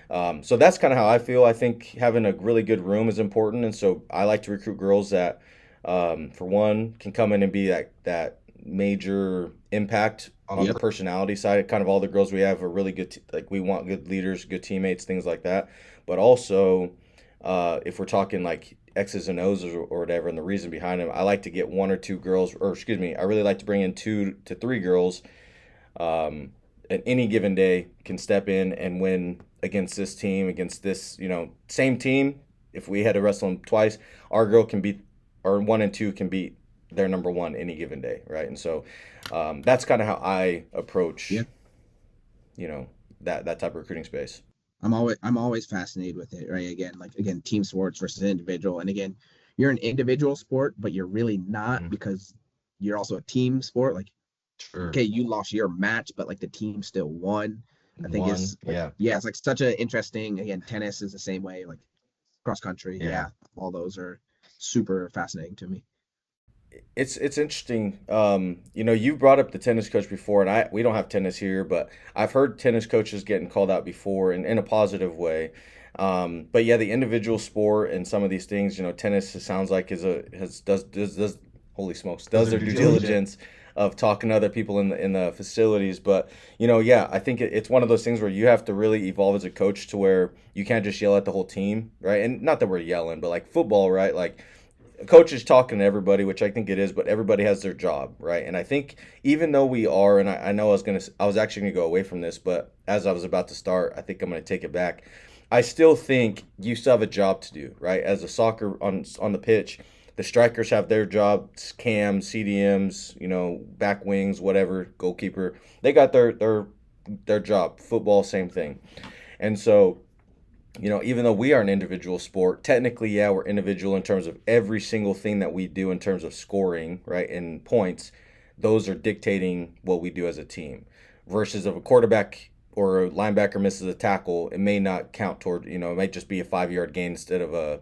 C: So that's kind of how I feel. I think having a really good room is important, and so I like to recruit girls that, for one, can come in and be that major impact on the personality side. Kind of all the girls we have are really good. Like we want good leaders, good teammates, things like that. But also, if we're talking like X's and O's or whatever, and the reason behind them, I like to get 1 or 2 girls, or excuse me, I really like to bring in 2 to 3 girls. At any given day can step in and win against this team, against this, same team. If we had to wrestle them twice, our girl can beat, or 1 and 2 can beat their number one any given day, right? And so that's kind of how I approach, that type of recruiting space.
D: I'm always fascinated with it, right? Again, team sports versus individual. And again, you're an individual sport, but you're really not because you're also a team sport. Like,
E: Sure.
D: okay, you lost your match, but like the team still won. I think it's
E: yeah.
D: it's like such an interesting, again, tennis is the same way, like cross country.
E: Yeah.
D: Yeah. All those are super fascinating to me.
C: It's interesting. You brought up the tennis coach before, and we don't have tennis here, but I've heard tennis coaches getting called out before in a positive way. But yeah, the individual sport and some of these things, tennis, it sounds like does holy smokes, does their due diligence of talking to other people in the facilities. But yeah, I think it's one of those things where you have to really evolve as a coach to where you can't just yell at the whole team, right? And not that we're yelling, but like football, right? Like a coach is talking to everybody, which I think it is, but everybody has their job, right? And I think even though we are, and I know I was actually gonna go away from this, but as I was about to start, I think I'm gonna take it back. I still think you still have a job to do, right? As a soccer on the pitch, the strikers have their jobs, cams, CDMs, back wings, whatever, goalkeeper. They got their job. Football, same thing. And so, even though we are an individual sport, technically, yeah, we're individual in terms of every single thing that we do in terms of scoring, right, and points. Those are dictating what we do as a team. Versus if a quarterback or a linebacker misses a tackle, it may not count toward, it might just be a 5 yard gain instead of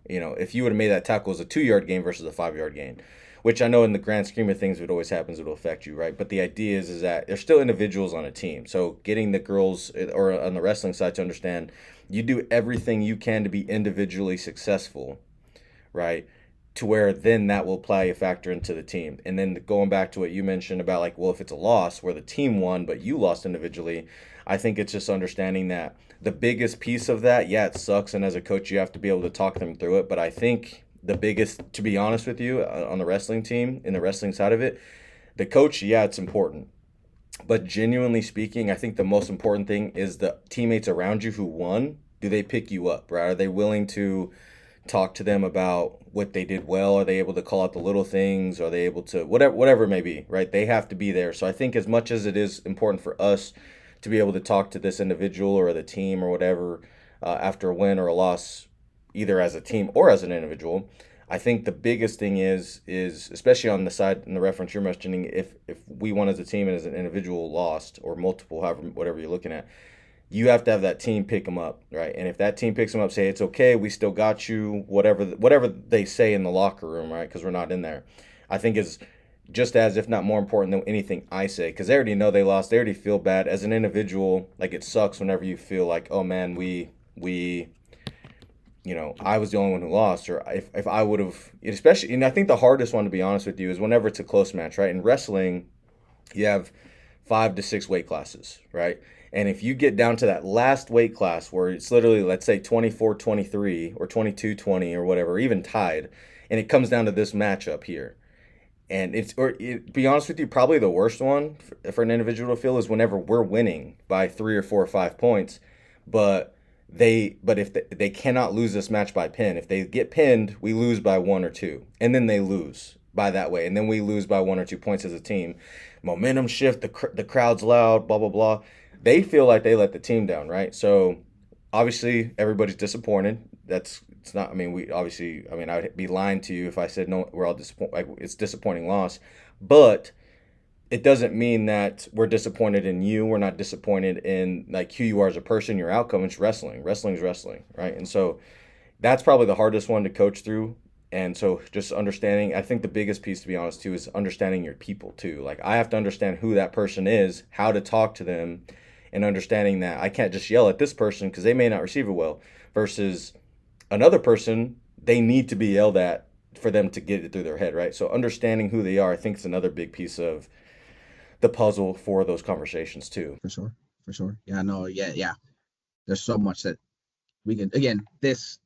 C: if you would have made that tackle as a 2 yard gain versus a 5 yard gain, which I know in the grand scheme of things, if it always happens, it'll affect you, right? But the idea is that there's still individuals on a team. So getting the girls or on the wrestling side to understand you do everything you can to be individually successful, right? To where then that will play a factor into the team. And then going back to what you mentioned about like, well, if it's a loss where the team won, but you lost individually, I think it's just understanding that the biggest piece of that, yeah, it sucks. And as a coach, you have to be able to talk them through it. But I think the biggest, to be honest with you, on the wrestling team, in the wrestling side of it, the coach, yeah, it's important. But genuinely speaking, I think the most important thing is the teammates around you who won. Do they pick you up, right? Are they willing to talk to them about what they did well? Are they able to call out the little things? Are they able to whatever it may be, right? They have to be there. So I think as much as it is important for us to be able to talk to this individual or the team or whatever after a win or a loss, either as a team or as an individual, I think the biggest thing is especially on the side in the reference you're mentioning, if we won as a team and as an individual lost or multiple, however whatever you're looking at, you have to have that team pick them up, right? And if that team picks them up, say it's okay, we still got you, whatever they say in the locker room, right? Because we're not in there. I think is just as if not more important than anything I say, because they already know they lost. They already feel bad as an individual. Like it sucks whenever you feel like, oh man, we I was the only one who lost, or if I would have, especially, and I think the hardest one, to be honest with you, is whenever it's a close match, right? In wrestling, you have 5 to 6 weight classes, right? And if you get down to that last weight class where it's literally, let's say 24-23 or 22-20 or whatever, even tied, and it comes down to this matchup here. And be honest with you, probably the worst one for an individual to feel is whenever we're winning by 3 or 4 or 5 points, but if they cannot lose this match by pin. If they get pinned, we lose by 1 or 2, and then they lose by that way, and then we lose by 1 or 2 points as a team. Momentum shift, the crowd's loud, blah blah blah. They feel like they let the team down, right? So obviously everybody's disappointed. It's not. I mean, we obviously. I mean, I'd be lying to you if I said no. We're all disappointed. Like it's disappointing loss, but it doesn't mean that we're disappointed in you. We're not disappointed in like who you are as a person, your outcome. It's wrestling. Wrestling's wrestling, right? And so that's probably the hardest one to coach through. And so just understanding, I think the biggest piece, to be honest, too, is understanding your people too. Like I have to understand who that person is, how to talk to them, and understanding that I can't just yell at this person because they may not receive it well, versus another person, they need to be yelled at for them to get it through their head, right? So understanding who they are, I think, is another big piece of the puzzle for those conversations too.
D: For sure. For sure. Yeah, no, yeah. There's so much that we can, again, this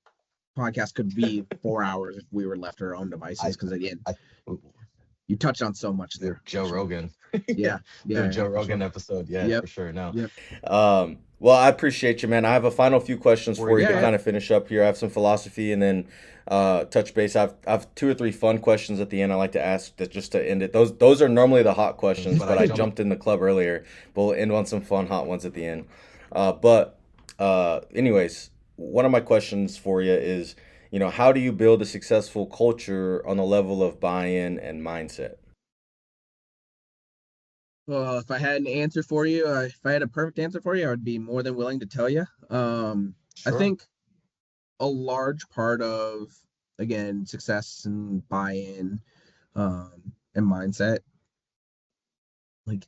D: podcast could be 4 hours if we were left to our own devices. Because again, you touched on so much there.
E: Joe Rogan.
D: Yeah.
E: Joe Rogan
D: sure.
E: episode. Yeah, for sure. No.
D: Yep.
C: Well, I appreciate you, man. I have a final few questions for you to
D: Yeah.
C: kind of finish up here. I have some philosophy and then touch base. I've 2 or 3 fun questions at the end I like to ask that just to end it. Those are normally the hot questions, but I jumped in the club earlier. But we'll end on some fun hot ones at the end. Anyways, one of my questions for you is, how do you build a successful culture on the level of buy-in and mindset?
D: Well, if I had an answer for you, if I had a perfect answer for you, I would be more than willing to tell you. I think a large part of, again, success and buy-in and mindset, like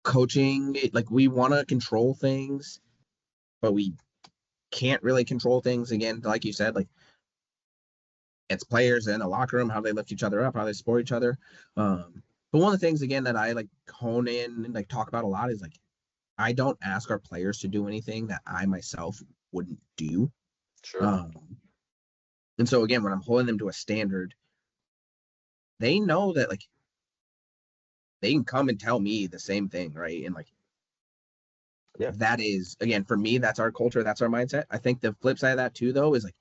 D: coaching, like we want to control things, but we can't really control things. Again, like you said, like it's players in the locker room, how they lift each other up, how they support each other. But one of the things, again, that I like hone in and like talk about a lot is like I don't ask our players to do anything that I myself wouldn't do.
E: Sure.
D: And so again, when I'm holding them to a standard, they know that like they can come and tell me the same thing, right? And like that is, again, for me, that's our culture, that's our mindset. I think the flip side of that too, though, is like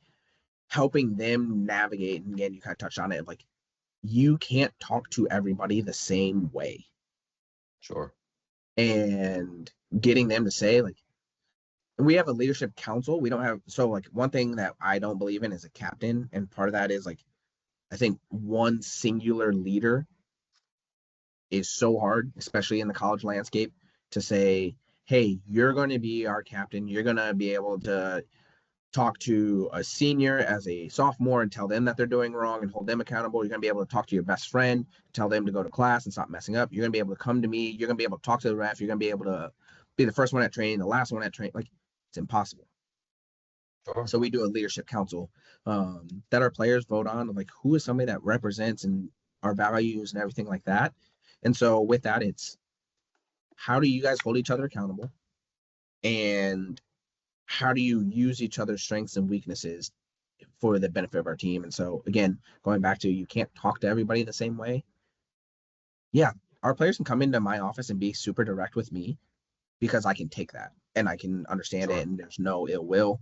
D: helping them navigate. And again, you kind of touched on it, like you can't talk to everybody the same way.
E: Sure.
D: And getting them to say, like, we have a leadership council. We don't have, so like one thing that I don't believe in is a captain. And part of that is like, I think one singular leader is so hard, especially in the college landscape, to say, hey, you're going to be our captain. You're going to be able to talk to a senior as a sophomore and tell them that they're doing wrong and hold them accountable. You're going to be able to talk to your best friend, tell them to go to class and stop messing up. You're going to be able to come to me. You're going to be able to talk to the ref. You're going to be able to be the first one at training, the last one at training. Like, it's impossible.
E: Sure.
D: So we do a leadership council that our players vote on, like who is somebody that represents and our values and everything like that. And so with that, it's how do you guys hold each other accountable? And how do you use each other's strengths and weaknesses for the benefit of our team? And so again, going back to, you can't talk to everybody the same way. Yeah, our players can come into my office and be super direct with me because I can take that and I can understand it and there's no ill will.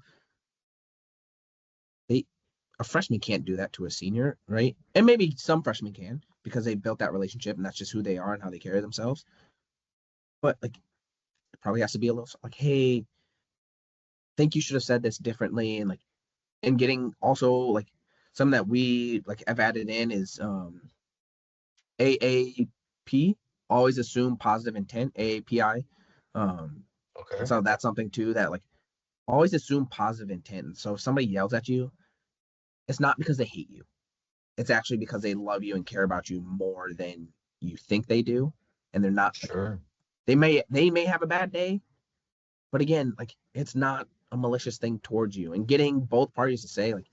D: A freshman can't do that to a senior, right? And maybe some freshmen can because they built that relationship and that's just who they are and how they carry themselves. But like, it probably has to be a little like, hey, think you should have said this differently. And like, and getting also like Something that we like have added in is AAP, always assume positive intent, AAPI.
E: Okay.
D: So that's something too that like always assume positive intent. And so if somebody yells at you, it's not because they hate you. It's actually because they love you and care about you more than you think they do. And they're not like,
E: Sure.
D: they may have a bad day, but again, like it's not a malicious thing towards you. And getting both parties to say like,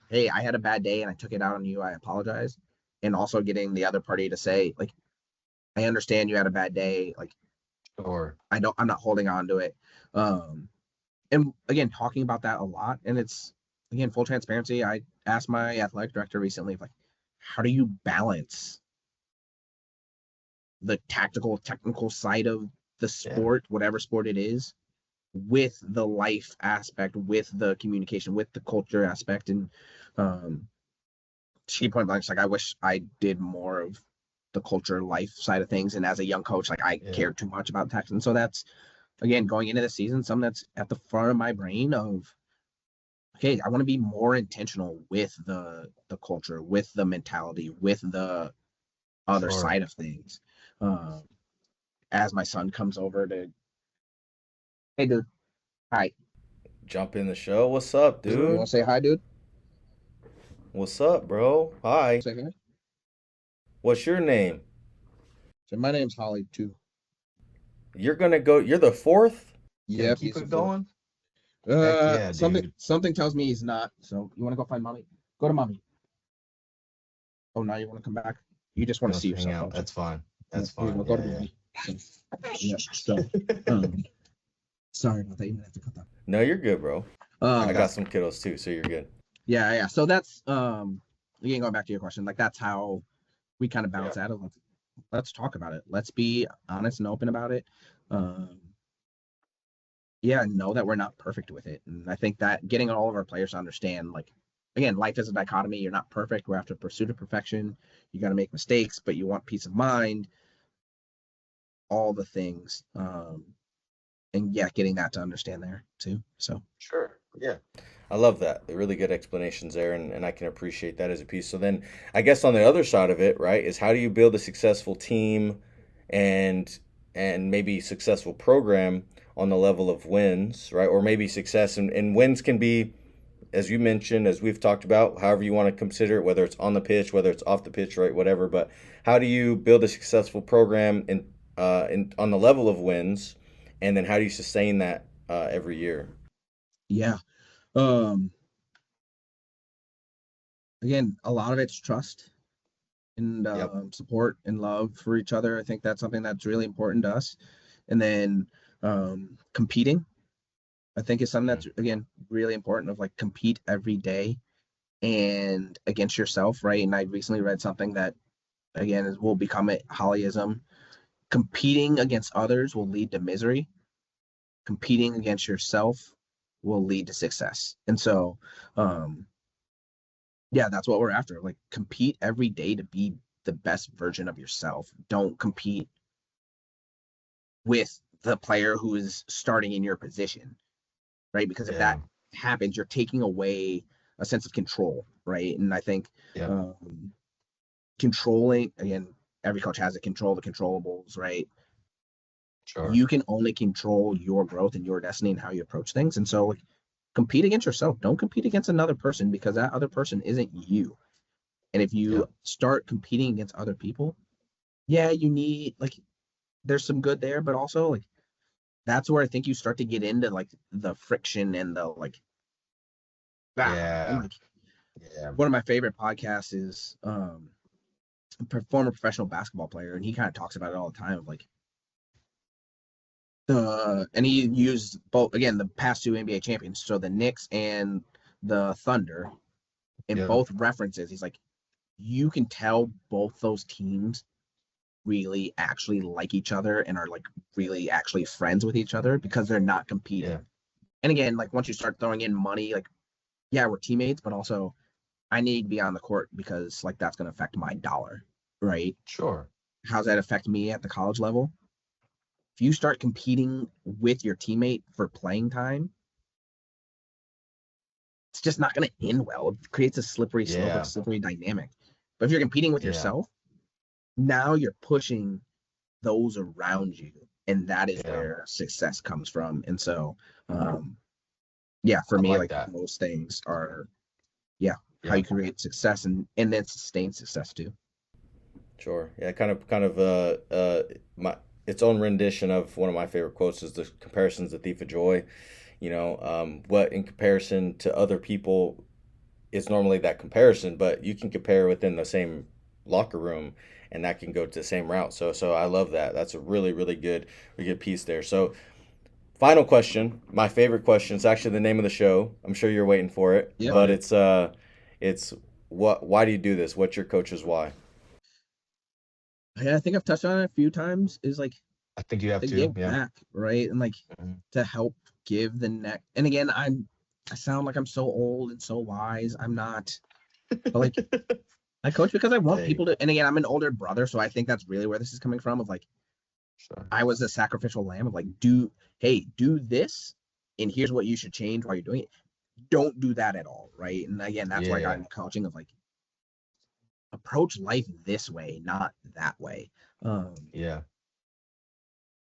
D: hey, I had a bad day and I took it out on you, I apologize. And also getting the other party to say, like, I understand you had a bad day. Like,
E: Sure.
D: I'm not holding on to it. And again, talking about that a lot. And it's again, full transparency. I asked my athletic director recently, like, how do you balance the tactical, technical side of the sport, whatever sport it is, with the life aspect, with the communication, with the culture aspect? And she point blank, like, I wish I did more of the culture life side of things. And as a young coach, like I cared too much about tactics. And so that's again going into the season, something that's at the front of my brain of okay, I want to be more intentional with the culture, with the mentality, with the other side of things. As my son comes over to, hey dude, hi.
C: Jump in the show. What's up,
D: You want
C: dude?
D: to say hi, dude?
C: What's up, bro? Hi.
D: Say hi.
C: What's your name?
D: So my name's Hollie too.
C: You're the fourth?
D: Yeah,
E: Keep it going.
D: Something tells me he's not. So you want to go find mommy? Go to mommy. Oh, now you want to come back? You just want to see yourself.
E: Out. That's fine. That's
D: fine.
E: fine.
D: Go to mommy. So, sorry about that. You didn't have to cut that.
C: No, you're good, bro. I got some kiddos too, so you're good.
D: Yeah. So that's again going back to your question, like that's how we kind of balance out of let's talk about it. Let's be honest and open about it. Know that we're not perfect with it. And I think that getting all of our players to understand, like, again, life is a dichotomy. You're not perfect. We're after pursuit of perfection. You got to make mistakes, but you want peace of mind, all the things. And getting that to understand there too. So
E: sure. Yeah.
C: I love that. Really good explanations there, and I can appreciate that as a piece. So then I guess on the other side of it, right, is how do you build a successful team and maybe successful program on the level of wins, right? Or maybe success and wins can be, as you mentioned, as we've talked about, however you want to consider it, whether it's on the pitch, whether it's off the pitch, right, whatever. But how do you build a successful program in on the level of wins, and then how do you sustain that every year?
D: Yeah. Again, a lot of it's trust and support and love for each other. I think that's something that's really important to us. And then competing, I think, is something that's again really important. Of like compete every day and against yourself, right? And I recently read something that again will become a Hollyism. Competing against others will lead to misery. Competing against yourself will lead to success. And so that's what we're after. Like compete every day to be the best version of yourself. Don't compete with the player who is starting in your position, right? Because if that happens, you're taking away a sense of control, right? And I think controlling, again, every coach has to control the controllables, right?
E: Sure.
D: You can only control your growth and your destiny and how you approach things. And so like compete against yourself. Don't compete against another person because that other person isn't you. And if you start competing against other people, you need like there's some good there, but also like that's where I think you start to get into like the friction and the like. And, one of my favorite podcasts is a former professional basketball player, and he kind of talks about it all the time of like and he used both again the past two NBA champions, so the Knicks and the Thunder, in both references. He's like, you can tell both those teams really actually like each other and are like really actually friends with each other because they're not competing. And again, like once you start throwing in money, like we're teammates, but also I need to be on the court because like that's going to affect my dollar, right?
E: Sure.
D: How's that affect me at the college level? If you start competing with your teammate for playing time, it's just not going to end well. It creates a slippery slope,
E: Yeah.
D: a slippery dynamic. But if you're competing with
E: Yeah.
D: yourself, now you're pushing those around you, and that is
E: Yeah.
D: where success comes from. And so, yeah, for
E: I
D: me,
E: like
D: like
E: that.
D: those things are, how
E: Yeah.
D: you create success and then sustain success too.
C: Sure. Yeah, kind of my its own rendition of one of my favorite quotes is the comparison's the thief of joy. What in comparison to other people is normally that comparison, but you can compare within the same locker room and that can go to the same route. So I love that. That's a really, really good piece there. So final question, my favorite question. It's actually the name of the show. I'm sure you're waiting for it.
D: Yeah.
C: But it's why do you do this? What's your coach's why?
D: I think I've touched on it a few times. Is like
E: I think you have
D: to
E: to.
D: give
E: Yeah.
D: back, right? And like
E: Mhm.
D: to help give the next. And again, I sound like I'm so old and so wise. I'm not. But like I coach because I want
E: Hey.
D: people to. And again, I'm an older brother, so I think that's really where this is coming from. Of like
E: Sure.
D: I was a sacrificial lamb. Of like do this, and here's what you should change while you're doing it. Don't do that at all, right? And again, that's why I got
E: Yeah.
D: into coaching of like approach life this way, not that way.
E: Yeah.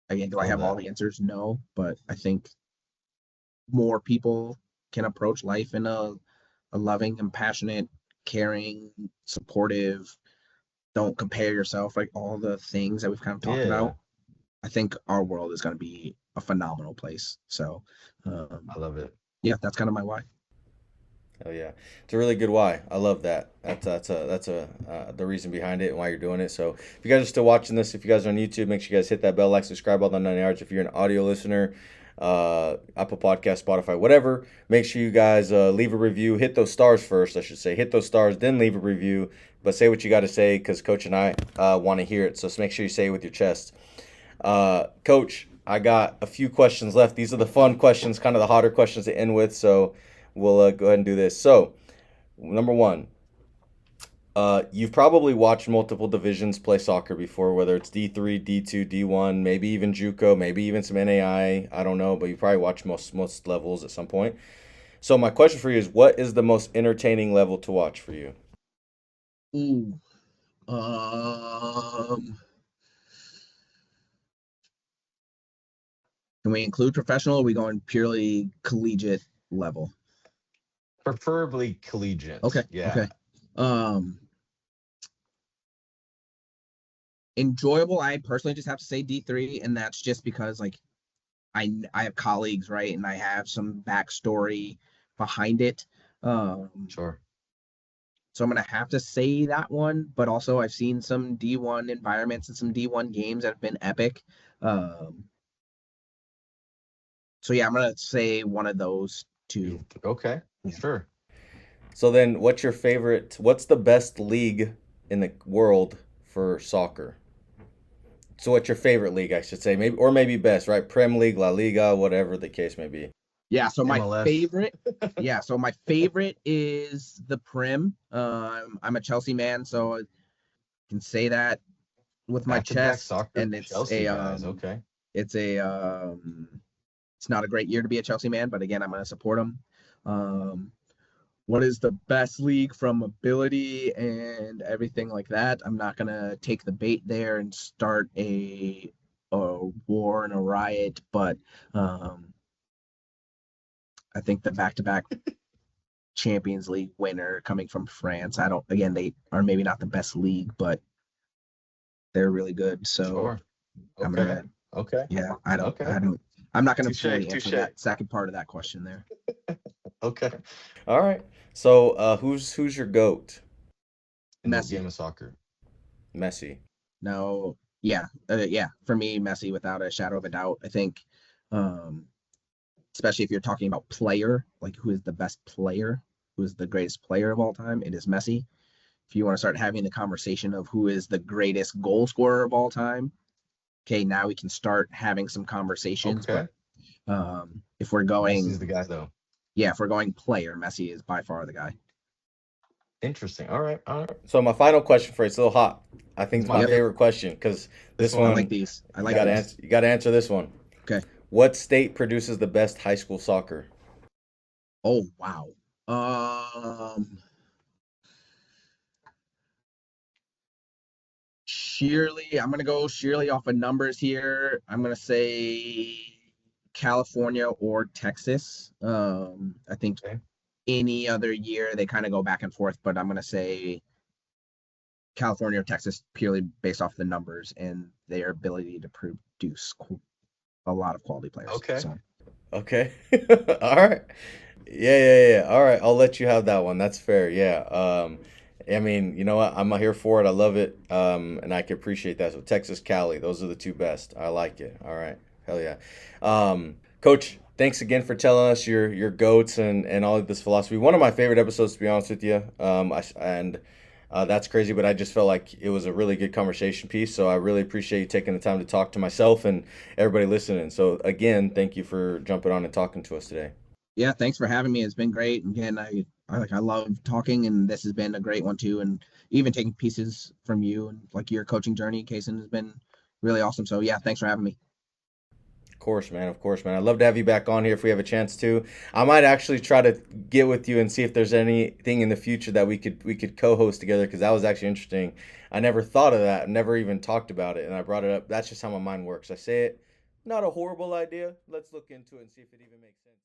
D: Again, do I
E: Love
D: have all
E: that.
D: the answers? No, but I think more people can approach life in a loving, compassionate, caring, supportive, don't compare yourself, like all the things that we've kind of talked
E: Yeah.
D: about. I think our world is going to be a phenomenal place. So,
E: I love it.
D: yeah, that's kind of my why.
C: Oh yeah, it's a really good why. I love that. That's the reason behind it and why you're doing it. So if you guys are still watching this, if you guys are on YouTube, make sure you guys hit that bell, like, subscribe, all the 9 yards. If you're an audio listener, Apple Podcast, Spotify, whatever, make sure you guys leave a review. Hit those stars first, I should say. Hit those stars, then leave a review. But say what you got to say because Coach and I want to hear it. So make sure you say it with your chest. Coach, I got a few questions left. These are the fun questions, kind of the hotter questions to end with. So we'll go ahead and do this. So, number one, you've probably watched multiple divisions play soccer before, whether it's D3, D2, D1, maybe even JUCO, maybe even some NAI. I don't know, but you probably watched most levels at some point. So my question for you is, what is the most entertaining level to watch for you?
D: Ooh. Can we include professional? Or are we going purely collegiate level?
E: Preferably collegiate.
D: Okay.
E: Yeah.
D: Okay. Enjoyable. I personally just have to say D3, and that's just because like I have colleagues, right, and I have some backstory behind it.
E: Sure.
D: So I'm gonna have to say that one, but also I've seen some D1 environments and some D1 games that have been epic. So yeah, I'm gonna say one of those two.
E: Okay.
D: Yeah.
E: Sure.
C: So then, what's the best league in the world for soccer? So what's your favorite league, I should say, maybe best, right? Prem League, La Liga, whatever the case may be.
D: Yeah, so my
E: MLS.
D: favorite, so my favorite is the Prem. I'm a Chelsea man, so I can say that with my
E: Back-to-back
D: chest.
E: soccer
D: And it's
E: Chelsea guys. Okay.
D: it's not a great year to be a Chelsea man, but again, I'm going to support them. What is the best league from ability and everything like that? I'm not going to take the bait there and start a war and a riot, but I think the back-to-back Champions League winner coming from France. They are maybe not the best league, but they're really good. So
E: Sure.
D: I'm
E: Okay.
D: gonna,
E: Okay.
D: I'm not gonna
E: Touche,
D: fully answer
E: touche.
D: that second part of that question there.
E: Okay.
C: All right. So who's your GOAT?
E: In the
D: Messi.
E: game of soccer.
C: Messi.
D: No, yeah, for me, Messi without a shadow of a doubt. I think, especially if you're talking about player, like who is the best player, who is the greatest player of all time, it is Messi. If you want to start having the conversation of who is the greatest goal scorer of all time, okay, now we can start having some conversations.
E: Okay.
D: But if we're going,
E: Messi's the guy though.
D: yeah, if we're going player, Messi is by far the guy.
E: Interesting. All right.
C: So my final question for you, it's a little hot. I think it's my
D: Yep.
C: favorite question because this
E: one-
C: one
D: I like these. I like
C: you gotta
D: these.
C: you gotta answer this one.
D: Okay.
C: What state produces the best high school soccer?
D: Oh wow. Sheerly, I'm gonna go sheerly off of numbers here. I'm gonna say California or Texas. I think
E: Okay.
D: any other year they kind of go back and forth, but I'm gonna say California or Texas purely based off the numbers and their ability to produce a lot of quality players.
E: Okay.
D: So
C: Okay. All right. Yeah. All right. I'll let you have that one. That's fair. Yeah. I mean, you know what? I'm here for it. I love it. And I can appreciate that. So Texas, Cali, those are the two best. I like it. All right. Hell yeah. Coach, thanks again for telling us your goats and all of this philosophy. One of my favorite episodes, to be honest with you. That's crazy, but I just felt like it was a really good conversation piece. So I really appreciate you taking the time to talk to myself and everybody listening. So again, thank you for jumping on and talking to us today.
D: yeah, thanks for having me. It's been great. Again, I love talking, and this has been a great one too. And even taking pieces from you and like your coaching journey, Kason, has been really awesome. So yeah, thanks for having me.
C: Of course, man. Of course, man. I'd love to have you back on here if we have a chance to. I might actually try to get with you and see if there's anything in the future that we could co-host together because that was actually interesting. I never thought of that. Never even talked about it, and I brought it up. That's just how my mind works. I say it, not a horrible idea. Let's look into it and see if it even makes sense.